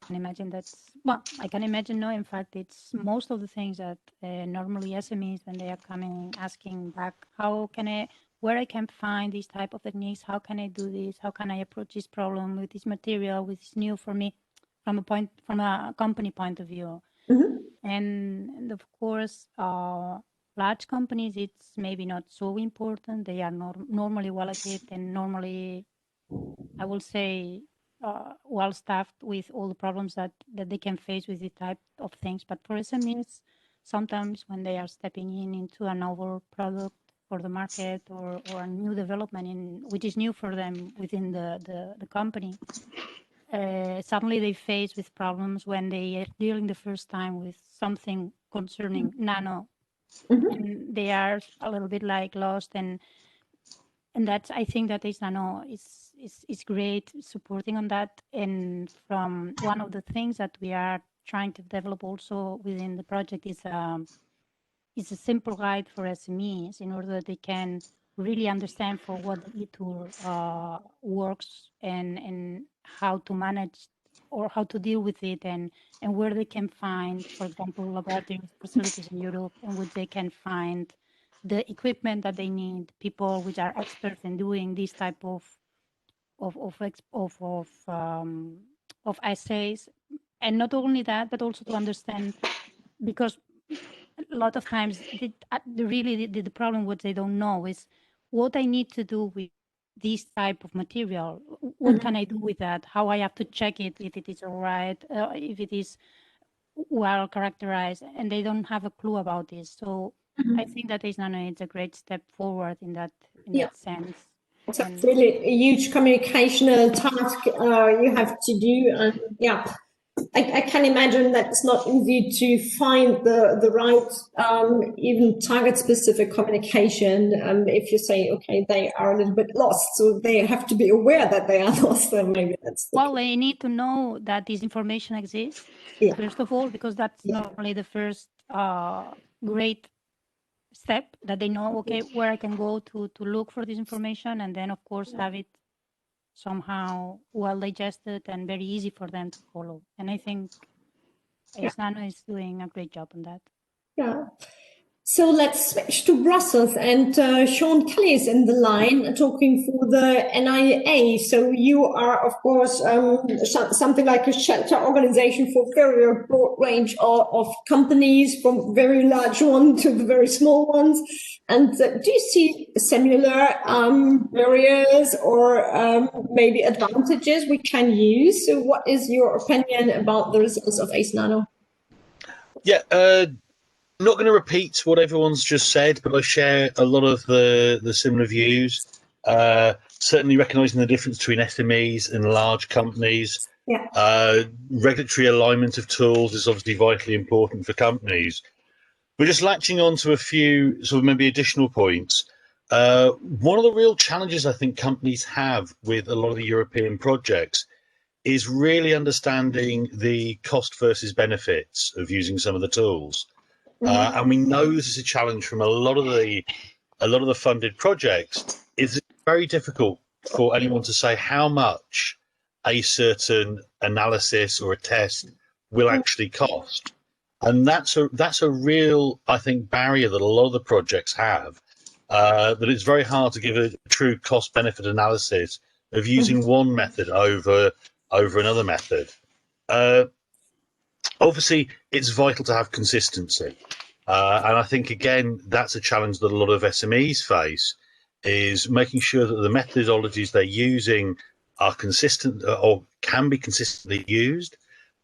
can imagine that's, well, I can imagine, no, in fact, it's most of the things that normally SMEs, when they are coming, asking back, where I can find these type of techniques, how can I do this, how can I approach this problem with this material, with this new for me, from a company point of view. And of course, large companies, it's maybe not so important. They are normally well equipped and normally, I will say, well staffed with all the problems that they can face with this type of things. But for SMEs, sometimes when they are stepping into a novel product for the market or a new development which is new for them within the company, suddenly they face with problems when they are dealing the first time with something concerning nano, and they are a little bit like lost, and that's, I think that ACEnano is great supporting on that. And from one of the things that we are trying to develop also within the project is a simple guide for SMEs in order that they can really understand for what the e-tool works and how to manage or how to deal with it, and where they can find, for example, laboratory facilities in Europe in which they can find the equipment that they need, people which are experts in doing this type of assays. And not only that, but also to understand, because a lot of times the problem what they don't know is what I need to do with this type of material. What can I do with that? How I have to check it, if it is all right, if it is well characterized, and they don't have a clue about this. So I think that ACEnano is a great step forward in that sense. It's really a huge communicational task you have to do, and I can imagine that it's not easy to find the right, even target-specific communication. If you say, okay, they are a little bit lost, so they have to be aware that they are lost. Then maybe that's they need to know that this information exists first of all, because that's normally the first great step, that they know, okay, where I can go to look for this information, and then of course have it somehow well digested and very easy for them to follow. And I think ACEnano is doing a great job on that. Yeah. So let's switch to Brussels, and Sean Kelly is in the line talking for the NIA. So you are, of course, something like a shelter organization for a very broad range of companies, from very large ones to the very small ones. And do you see similar barriers or maybe advantages we can use? So what is your opinion about the results of ACEnano? Yeah. I'm not going to repeat what everyone's just said, but I share a lot of the similar views. Certainly recognising the difference between SMEs and large companies. Yeah. Regulatory alignment of tools is obviously vitally important for companies. But just latching on to a few sort of maybe additional points. One of the real challenges I think companies have with a lot of the European projects is really understanding the cost versus benefits of using some of the tools. And we know this is a challenge from a lot of the funded projects. It's very difficult for anyone to say how much a certain analysis or a test will actually cost. And that's a real, I think, barrier that a lot of the projects have. That it's very hard to give a true cost benefit analysis of using one method over another method. Obviously, it's vital to have consistency. And I think, again, that's a challenge that a lot of SMEs face, is making sure that the methodologies they're using are consistent or can be consistently used,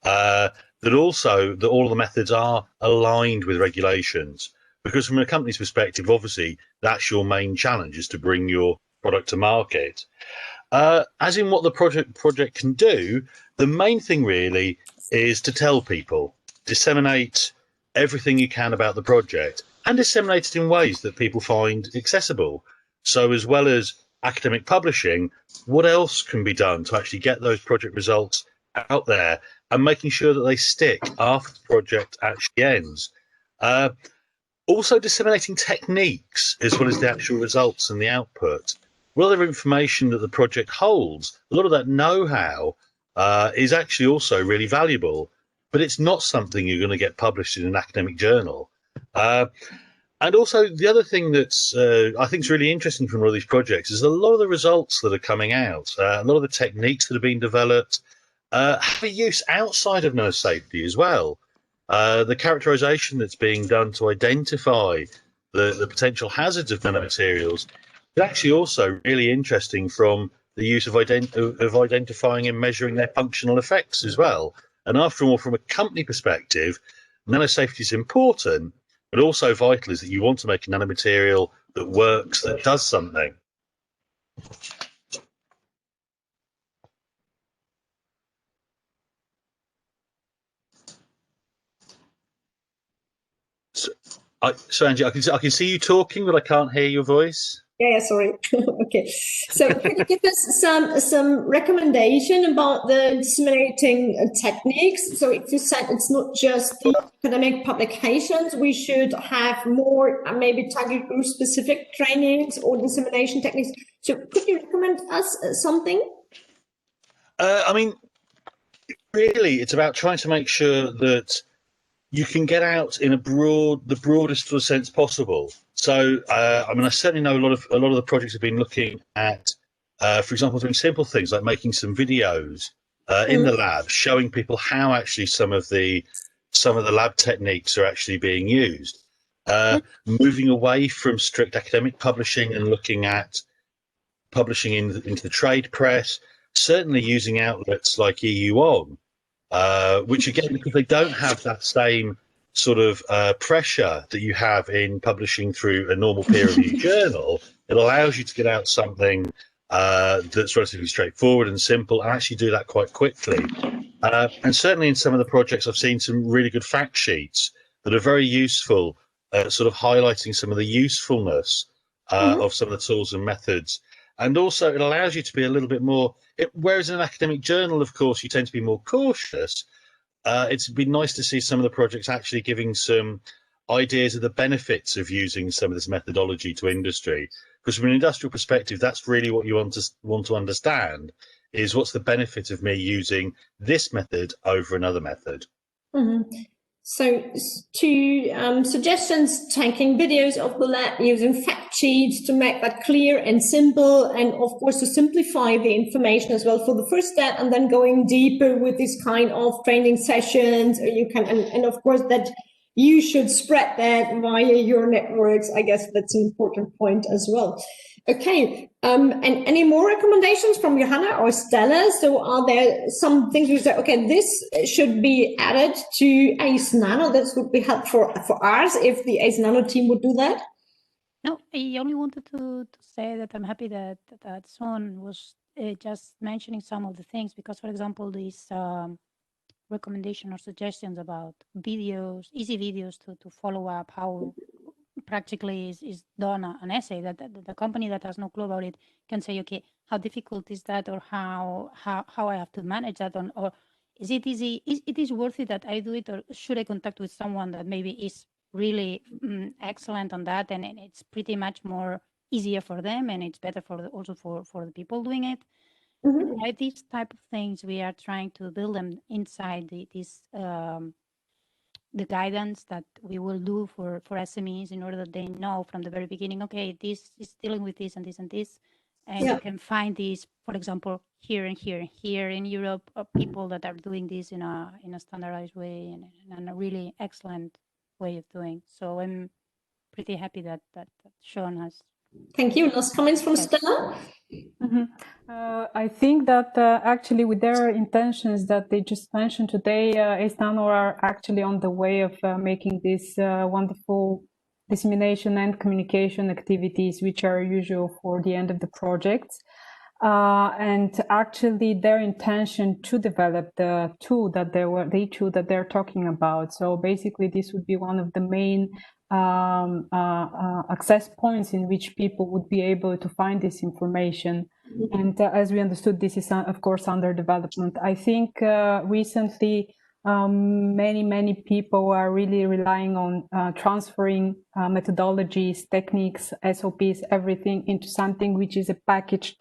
that also that all of the methods are aligned with regulations. Because from a company's perspective, obviously, that's your main challenge, is to bring your product to market. As in what the project can do, the main thing really is to tell people, disseminate everything you can about the project, and disseminate it in ways that people find accessible. So as well as academic publishing, what else can be done to actually get those project results out there and making sure that they stick after the project actually ends? Also disseminating techniques as well as the actual results and the output. What other information that the project holds, a lot of that know-how is actually also really valuable, but it's not something you're going to get published in an academic journal. And also the other thing that's I think is really interesting from all these projects is a lot of the results that are coming out, a lot of the techniques that are being developed have a use outside of nurse safety as well. The characterization that's being done to identify the potential hazards of nanomaterials is actually also really interesting from the use of identifying and measuring their functional effects as well. And after all, from a company perspective, nanosafety is important, but also vital is that you want to make a nanomaterial that works, that does something. So Angie, I can see you talking, but I can't hear your voice. Yeah, sorry. Okay. So can you give us some recommendation about the disseminating techniques? So if you said it's not just the academic publications, we should have more maybe target group specific trainings or dissemination techniques. So could you recommend us something? I mean, really, it's about trying to make sure that you can get out in the broadest sort of sense possible. So, I mean, I certainly know a lot of the projects have been looking at, for example, doing simple things like making some videos in the lab, showing people how actually some of the lab techniques are actually being used. Moving away from strict academic publishing and looking at publishing into the trade press. Certainly using outlets like EU-ON. Which again, because they don't have that same sort of pressure that you have in publishing through a normal peer-reviewed journal, it allows you to get out something that's relatively straightforward and simple, and actually do that quite quickly. And certainly in some of the projects, I've seen some really good fact sheets that are very useful, sort of highlighting some of the usefulness of some of the tools and methods. And also it allows you to be a little bit more, whereas in an academic journal, of course, you tend to be more cautious. It's been nice to see some of the projects actually giving some ideas of the benefits of using some of this methodology to industry. Because from an industrial perspective, that's really what you want to understand, is what's the benefit of me using this method over another method. So two suggestions: taking videos of the lab, using fact sheets to make that clear and simple, and of course to simplify the information as well for the first step, and then going deeper with this kind of training sessions. Or you can, and of course that you should spread that via your networks. I guess that's an important point as well. Okay, and any more recommendations from Johanna or Stella? So are there some things you say, okay, this should be added to ACEnano? That would be helpful for us if the ACEnano team would do that? No, I only wanted to say that I'm happy that Son was just mentioning some of the things, because, for example, these recommendation or suggestions about videos, easy videos to follow up how practically is done an essay, that the company that has no clue about it can say, okay, how difficult is that, or how I have to manage that, or is it easy? It is worth it that I do it, or should I contact with someone that maybe is really excellent on that, and it's pretty much more easier for them, and it's better for also for the people doing it. Mm-hmm. Right, these type of things we are trying to build them inside the guidance that we will do for SMEs, in order that they know from the very beginning, okay, this is dealing with this and this and this, and you can find these, for example, here and here and here in Europe, people that are doing this in a standardized way and a really excellent way of doing. So I'm pretty happy that Sean has. Thank you. Last comments from Stella? Mm-hmm. I think that actually with their intentions that they just mentioned today, ACEnano are actually on the way of making this wonderful dissemination and communication activities, which are usual for the end of the projects. And actually their intention to develop the tool that they're talking about. So basically this would be one of the main access points in which people would be able to find this information. And as we understood, this is of course under development. I think recently many people are really relying on transferring methodologies, techniques, SOPs, everything into something which is a package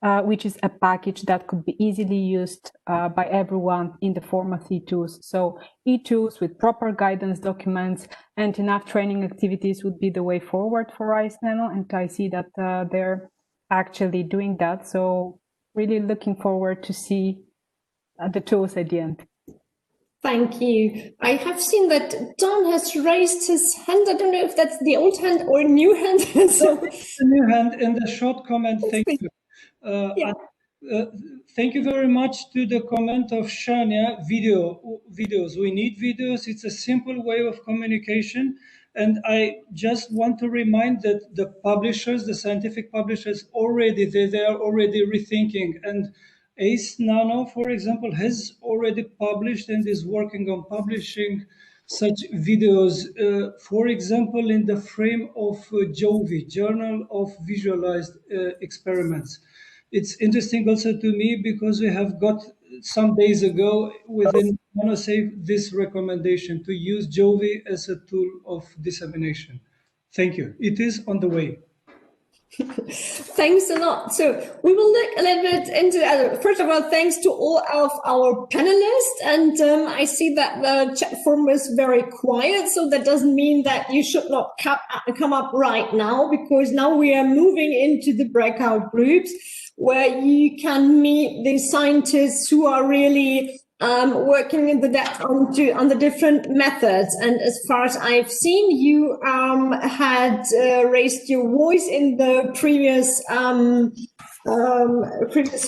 that could be easily used by everyone in the form of e-tools. So e-tools with proper guidance documents and enough training activities would be the way forward for ACEnano, and I see that they're actually doing that. So really looking forward to see the tools at the end. Thank you. I have seen that Don has raised his hand. I don't know if that's the old hand or a new hand. So it's a new hand and a short comment. Thank you. Thank you very much to the comment of Shania. Videos. We need videos. It's a simple way of communication. And I just want to remind that the publishers, the scientific publishers, they are already rethinking. And ACEnano, for example, has already published and is working on publishing such videos, for example, in the frame of JOVI, Journal of Visualized Experiments. It's interesting also to me because we have got some days ago within NanoSafe this recommendation to use JOVI as a tool of dissemination. Thank you. It is on the way. Thanks a lot. So we will look a little bit into, first of all, thanks to all of our panelists. And I see that the chat forum is very quiet. So that doesn't mean that you should not come up right now, because now we are moving into the breakout groups where you can meet the scientists who are really working in the depth on the different methods. And as far as I've seen, you had raised your voice in the previous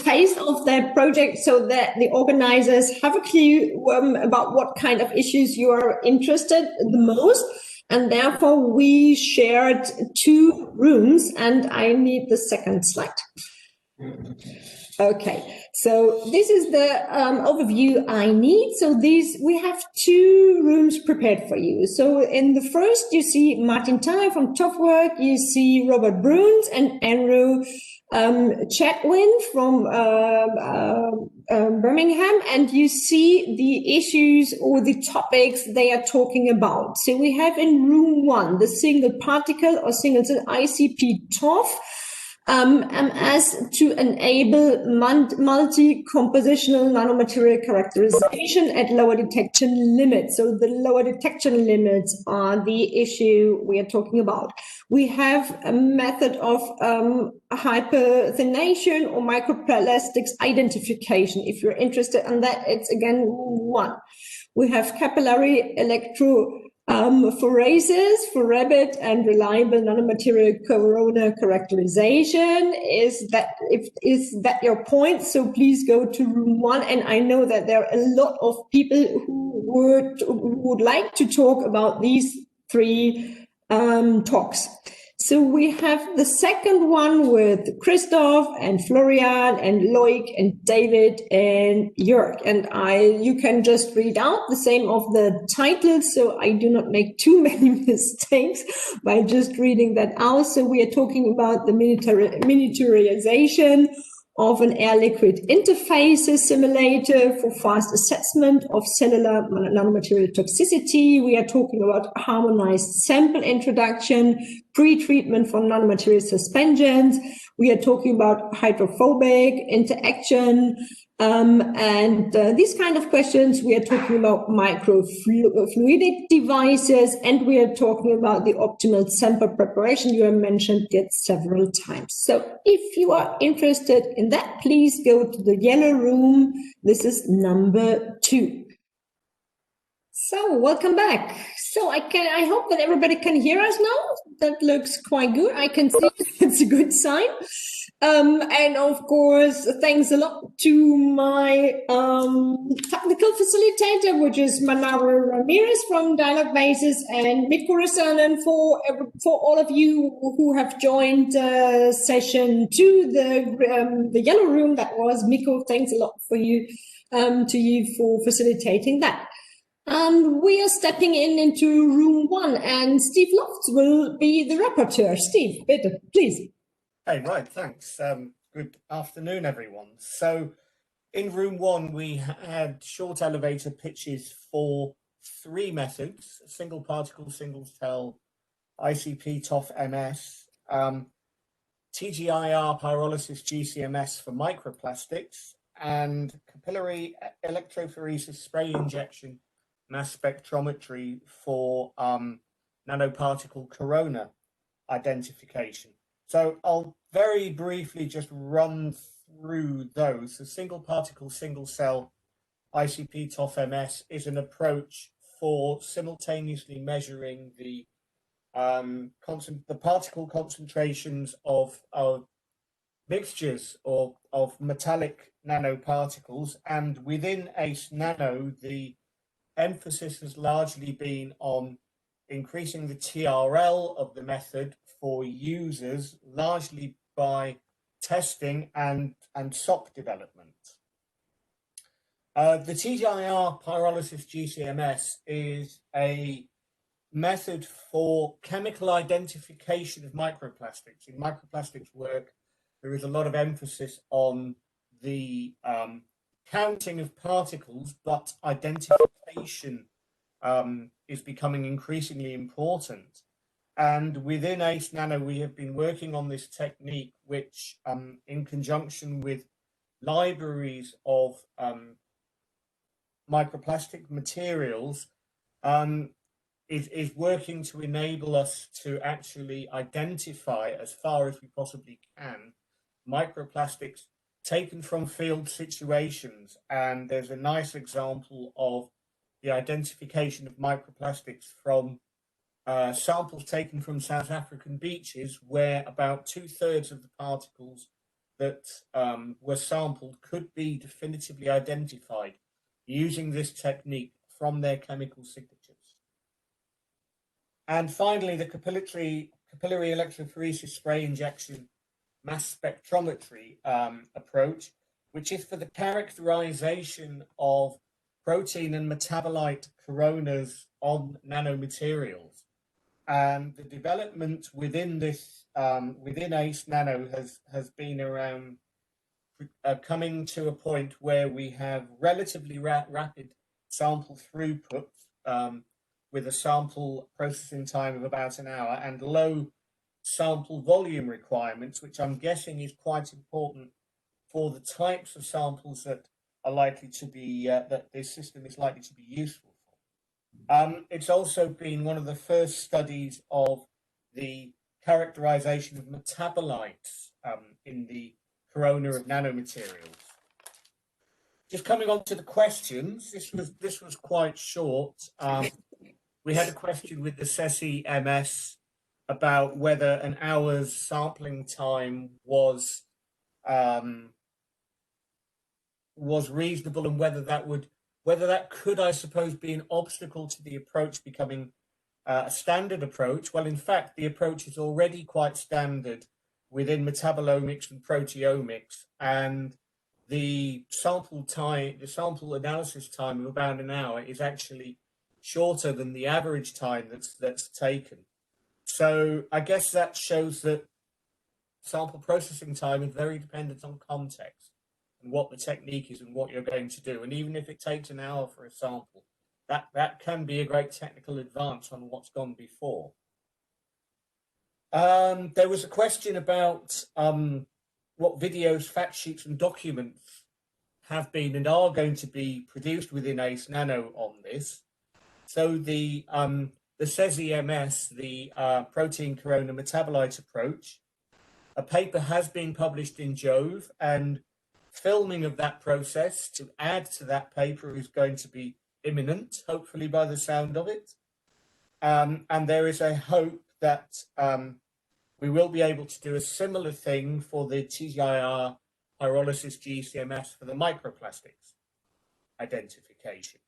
phase of the project, so that the organizers have a clue about what kind of issues you are interested the most. And therefore, we shared 2 rooms, and I need the second slide. Okay, so this is the overview I need. So we have 2 rooms prepared for you. So in the first, you see Martin Tai from TOFWork, you see Robert Bruns and Andrew Chatwin from Birmingham, and you see the issues or the topics they are talking about. So we have in room 1 the single particle or single cell ICP TOF. As to enable multi-compositional nanomaterial characterization at lower detection limits. So the lower detection limits are the issue we are talking about. We have a method of hyperthination or microplastics identification. If you're interested in that, it's again 1. We have capillary For races, for rabbit and reliable nanomaterial corona characterization. Is that your point? So please go to room 1. And I know that there are a lot of people who would like to talk about these 3 talks. So we have the second one with Christoph and Florian and Loic and David and Jörg. And you can just read out the same of the titles, so I do not make too many mistakes by just reading that out. So we are talking about the miniaturization of an air-liquid interfaces simulator for fast assessment of cellular nanomaterial toxicity. We are talking about harmonized sample introduction, pre-treatment for nanomaterial suspensions. We are talking about hydrophobic interaction, and these kind of questions. We are talking about microfluidic devices, and we are talking about the optimal sample preparation. You have mentioned it several times. So if you are interested in that, please go to the yellow room. This is number 2. So welcome back. So I hope that everybody can hear us now. That looks quite good. I can see it's a good sign. And of course, thanks a lot to my technical facilitator, which is Manaro Ramirez from Dialog Basis, and Mikko Rissanen for all of you who have joined session 2, the yellow room. That was Mikko. Thanks a lot for you for facilitating that. We are stepping into room 1, and Steve Lofts will be the rapporteur. Steve, bitte, please. Hey, right, thanks. Good afternoon, everyone. So in room 1, we had short elevator pitches for 3 methods: single particle, single cell, ICP TOF MS, TGIR pyrolysis GCMS for microplastics, and capillary electrophoresis spray injection mass spectrometry for nanoparticle corona identification. So I'll very briefly just run through those. The single particle, single cell ICP TOF MS is an approach for simultaneously measuring the particle concentrations of mixtures or of metallic nanoparticles, and within ACEnano, the emphasis has largely been on increasing the TRL of the method for users, largely by testing and SOC development. The TGIR pyrolysis GCMS is a method for chemical identification of microplastics. In microplastics work, there is a lot of emphasis on the counting of particles, but identification is becoming increasingly important. And within ACEnano, we have been working on this technique, which in conjunction with libraries of microplastic materials is working to enable us to actually identify, as far as we possibly can, microplastics taken from field situations. And there's a nice example of the identification of microplastics from samples taken from South African beaches, where about 2/3 of the particles that were sampled could be definitively identified using this technique from their chemical signatures. And finally, the capillary electrophoresis spray injection mass spectrometry approach, which is for the characterization of protein and metabolite coronas on nanomaterials. And the development within this, within ACEnano has been around coming to a point where we have relatively rapid sample throughput with a sample processing time of about an hour and low sample volume requirements, which I'm guessing is quite important for the types of samples that are likely to be, that this system is likely to be useful for. It's also been one of the first studies of the characterization of metabolites in the corona of nanomaterials. Just coming on to the questions, this was quite short. we had a question with the SESI MS about whether an hour's sampling time was reasonable, and whether that could, I suppose, be an obstacle to the approach becoming a standard approach. Well, in fact, the approach is already quite standard within metabolomics and proteomics, and the sample analysis time of about an hour is actually shorter than the average time that's taken. So I guess that shows that sample processing time is very dependent on context and what the technique is and what you're going to do. And even if it takes an hour for a sample, that can be a great technical advance on what's gone before. There was a question about what videos, fact sheets, and documents have been and are going to be produced within ACEnano on this. So the SESI-MS, the protein corona metabolite approach, a paper has been published in Jove, and filming of that process to add to that paper is going to be imminent, hopefully by the sound of it. And there is a hope that we will be able to do a similar thing for the TGIR pyrolysis GCMS for the microplastics identification.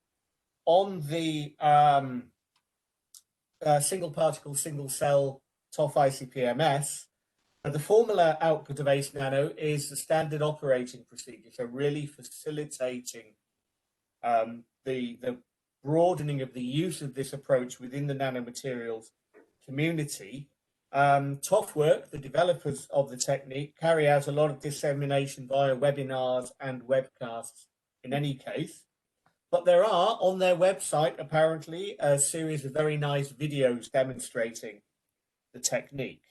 On the single particle, single cell TOF ICP-MS, the formula output of ACEnano is the standard operating procedure, so really facilitating the broadening of the use of this approach within the nanomaterials community. TOFWork, the developers of the technique, carry out a lot of dissemination via webinars and webcasts in any case. But there are on their website, apparently, a series of very nice videos demonstrating the technique.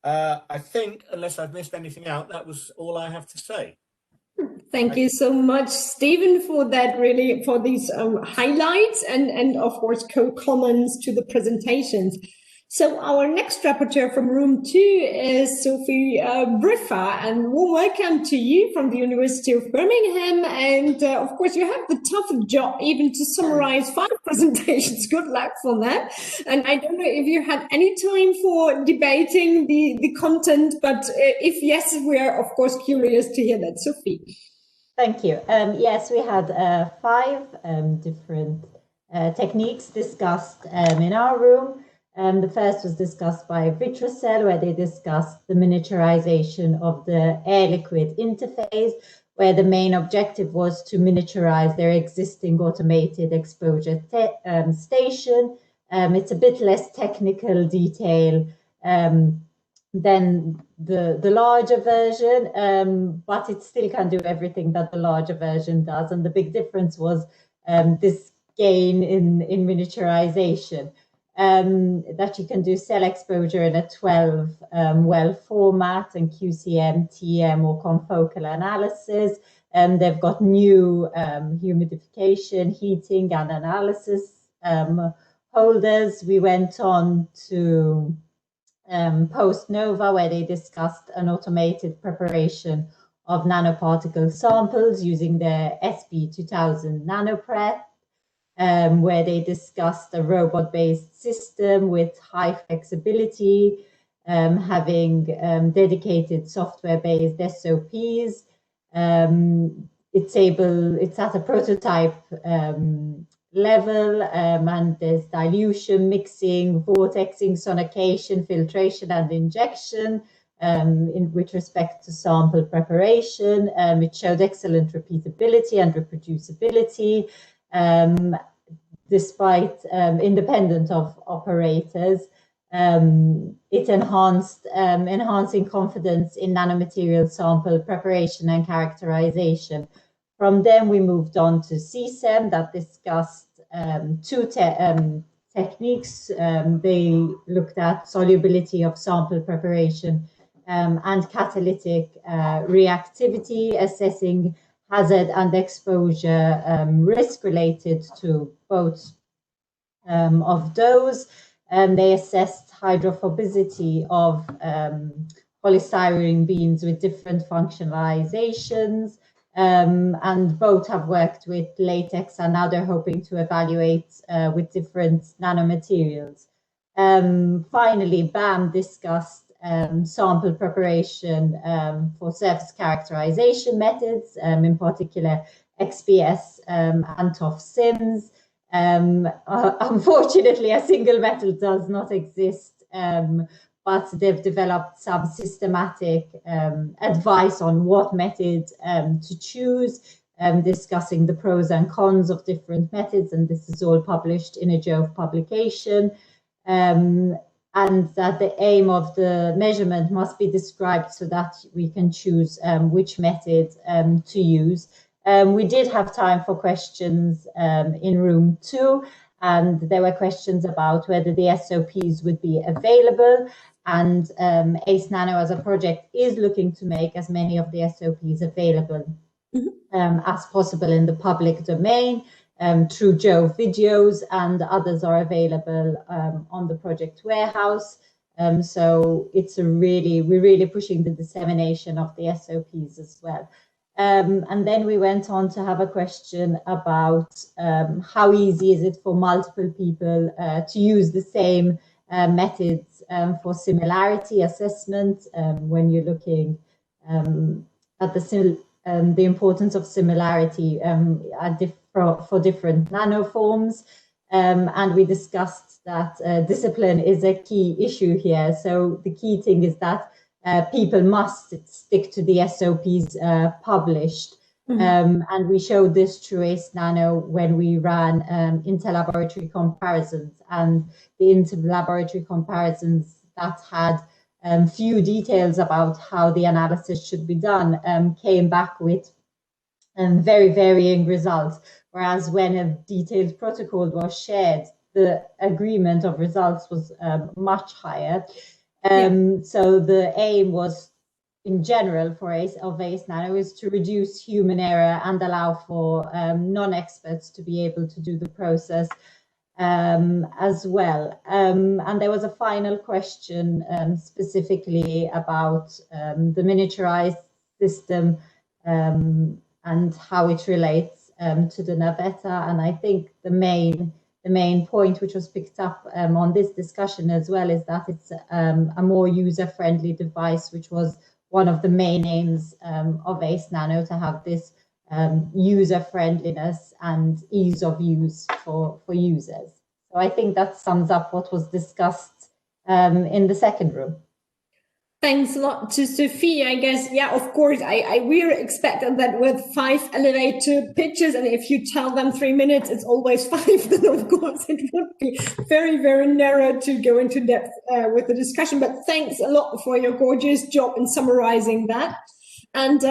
I think, unless I've missed anything out, that was all I have to say. Thank you so much, Stephen, for that, really, for these highlights and of course, comments to the presentations. So our next rapporteur from room 2 is Sophie Briffa, and warm welcome to you from the University of Birmingham. And of course, you have the tough job even to summarize 5 presentations. Good luck for that. And I don't know if you had any time for debating the content, but if yes, we are of course curious to hear that. Sophie. Thank you. Yes, we had 5 different techniques discussed in our room. The first was discussed by Vitrocell, where they discussed the miniaturization of the air-liquid interface, where the main objective was to miniaturize their existing automated exposure station. It's a bit less technical detail than the larger version, but it still can do everything that the larger version does. And the big difference was this gain in miniaturization. That you can do cell exposure in a 12 well format and QCM, TM, or confocal analysis. They've got new humidification, heating, and analysis holders. We went on to PostNova, where they discussed an automated preparation of nanoparticle samples using the SB2000 nanoprep. Where they discussed a robot-based system with high flexibility, having dedicated software-based SOPs. It's at a prototype level, and there's dilution, mixing, vortexing, sonication, filtration, and injection with respect to sample preparation. It showed excellent repeatability and reproducibility. Despite independent of operators, it enhancing confidence in nanomaterial sample preparation and characterization. From them, we moved on to CSEM, that discussed 2 techniques. They looked at solubility of sample preparation and catalytic reactivity, assessing hazard and exposure risk related to both of those. They assessed hydrophobicity of polystyrene beads with different functionalizations. and both have worked with latex, and now they're hoping to evaluate with different nanomaterials. Finally, BAM discussed sample preparation for surface characterization methods, in particular XPS and TOF SIMS. Unfortunately, a single method does not exist, but they've developed some systematic advice on what method to choose, discussing the pros and cons of different methods, and this is all published in a Jove publication. And that the aim of the measurement must be described so that we can choose which method to use. We did have time for questions in room 2, and there were questions about whether the SOPs would be available. And ACEnano as a project is looking to make as many of the SOPs available as possible in the public domain through Jove videos, and others are available on the project warehouse. So it's we're really pushing the dissemination of the SOPs as well. And then we went on to have a question about how easy is it for multiple people to use the same methods for similarity assessment when you're looking at the importance of similarity for different nanoforms. And we discussed that discipline is a key issue here. So the key thing is that people must stick to the SOPs published. And we showed this through ACEnano when we ran interlaboratory comparisons, and the interlaboratory comparisons that had few details about how the analysis should be done came back with very varying results, whereas when a detailed protocol was shared, the agreement of results was much higher. So the aim was, in general, of ACEnano is to reduce human error and allow for non-experts to be able to do the process as well. And there was a final question specifically about the miniaturized system and how it relates to the Navetta. And I think the main point which was picked up on this discussion as well is that it's a more user-friendly device, which was one of the main aims of ACEnano, to have this user-friendliness and ease of use for users. So I think that sums up what was discussed in the second room. Thanks a lot to Sophie. I guess, yeah, of course, I really expected that with 5 elevator pitches, and if you tell them 3 minutes, it's always 5, then of course it would be very, very narrow to go into depth with the discussion. But thanks a lot for your gorgeous job in summarizing that. And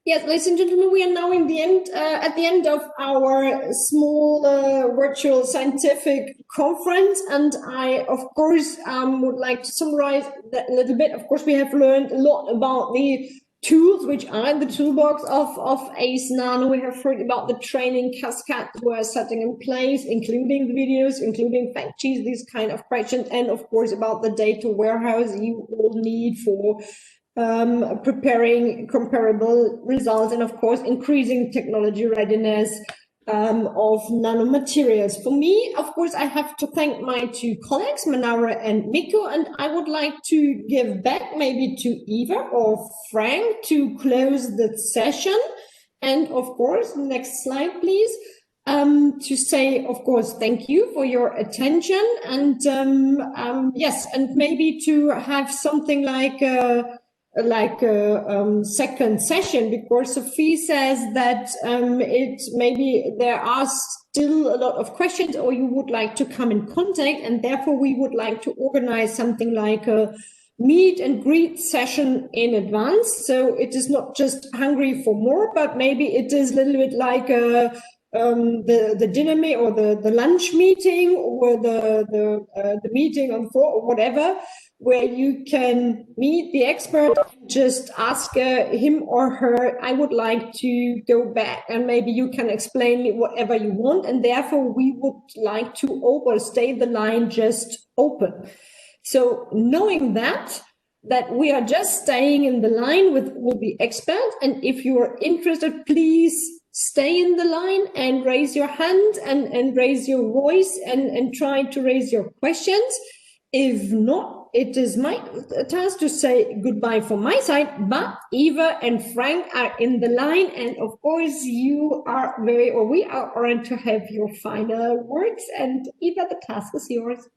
yes, ladies and gentlemen, we are now in the end, at the end of our small virtual scientific conference. And I, of course, would like to summarize that a little bit. Of course, we have learned a lot about the tools which are in the toolbox of ACEnano. We have heard about the training cascade we're setting in place, including the videos, including fact sheets, these kind of questions, and of course about the data warehouse you all need for preparing comparable results, and of course increasing technology readiness of nanomaterials. For me, of course, I have to thank my 2 colleagues, Manara and Mikko, and I would like to give back maybe to Eva or Frank to close the session. And of course, next slide, please. To say, of course, thank you for your attention, and yes, and maybe to have something like a second session, because Sophie says that maybe there are still a lot of questions, or you would like to come in contact, and therefore we would like to organize something like a meet and greet session in advance. So it is not just hungry for more, but maybe it is a little bit like the dinner meet or the lunch meeting, or the meeting on the floor or whatever, where you can meet the expert, just ask him or her, I would like to go back, and maybe you can explain whatever you want, and therefore we would like to stay the line just open. So knowing that, that we are just staying in the line with all the experts. And if you are interested, please stay in the line and raise your hand and raise your voice and try to raise your questions. If not, it is my task to say goodbye from my side, but Eva and Frank are in the line. And of course, you are we are honored to have your final words. And Eva, the task is yours.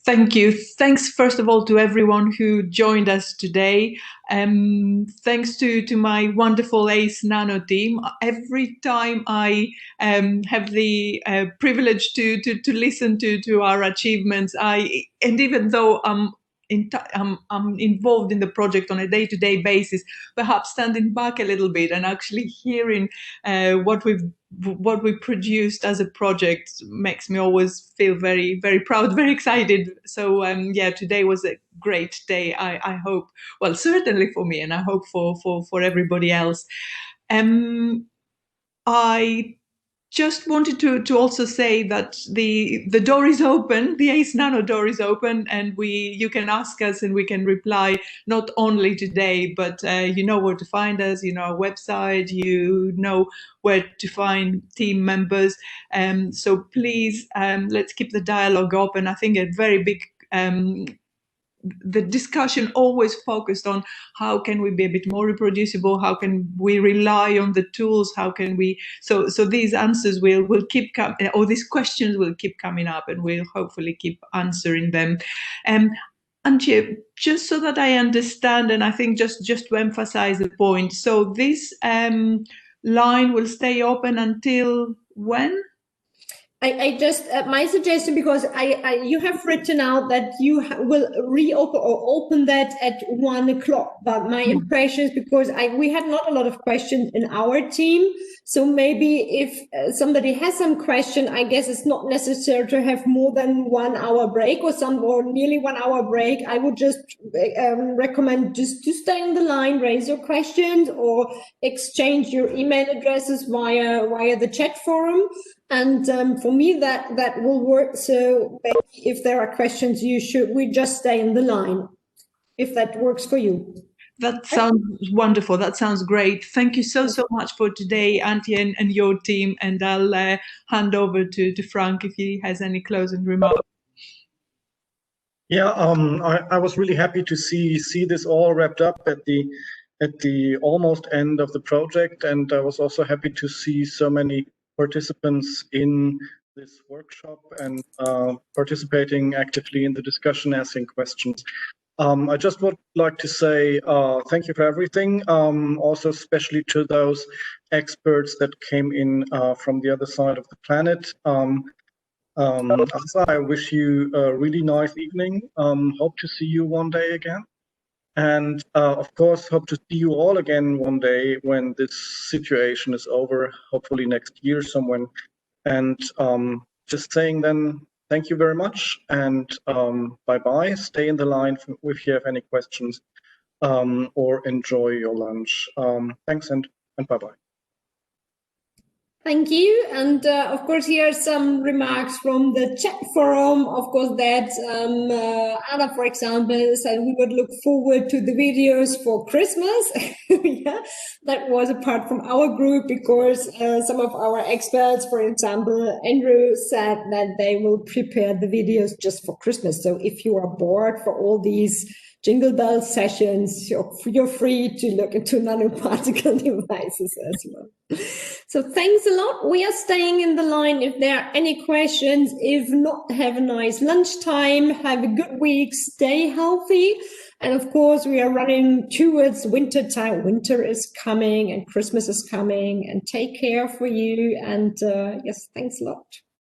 Thank you. Thanks, first of all, to everyone who joined us today. Thanks to my wonderful ACEnano team. Every time I have the privilege to listen to our achievements, and even though I'm involved in the project on a day-to-day basis, perhaps standing back a little bit and actually hearing what we produced as a project makes me always feel very, very proud, very excited. So yeah, today was a great day. I hope, well, certainly for me, and I hope for everybody else. I just wanted to also say that the door is open, the ACEnano door is open, and you can ask us and we can reply not only today, but you know where to find us, you know our website, you know where to find team members. So please, let's keep the dialogue open. I think a very big the discussion always focused on how can we be a bit more reproducible, how can we rely on the tools, how can we, so these answers will keep coming, or these questions will keep coming up, and we'll hopefully keep answering them. Antje, just so that I understand, and I think just to emphasize the point, so this line will stay open until when? I just, my suggestion, because you have written out that you will reopen or open that at 1 o'clock, but my impression is because we had not a lot of questions in our team. So maybe if somebody has some question, I guess it's not necessary to have more than 1 hour break or nearly 1 hour break. I would just recommend just to stay in the line, raise your questions, or exchange your email addresses via the chat forum. And for me, that will work. So if there are questions, we just stay in the line, if that works for you. That sounds wonderful. That sounds great. Thank you so much for today, Antje and your team. And I'll hand over to Frank if he has any closing remarks. Yeah, I was really happy to see this all wrapped up at the almost end of the project, and I was also happy to see so many participants in this workshop and participating actively in the discussion, asking questions. I just would like to say thank you for everything, also especially to those experts that came in from the other side of the planet. Asa, I wish you a really nice evening. Hope to see you one day again. And of course, hope to see you all again one day when this situation is over, hopefully next year somewhere. And just saying then, thank you very much, and bye-bye. Stay in the line if you have any questions, or enjoy your lunch. Thanks and bye-bye. Thank you. And of course, here are some remarks from the chat forum. Of course, that Anna, for example, said we would look forward to the videos for Christmas. Yeah, that was apart from our group, because some of our experts, for example, Andrew, said that they will prepare the videos just for Christmas. So if you are bored for all these Jingle Bell sessions, you're free to look into nanoparticle devices as well. So thanks a lot. We are staying in the line if there are any questions. If not, have a nice lunchtime. Have a good week. Stay healthy. And of course, we are running towards winter time. Winter is coming and Christmas is coming. And take care for you. And yes, thanks a lot.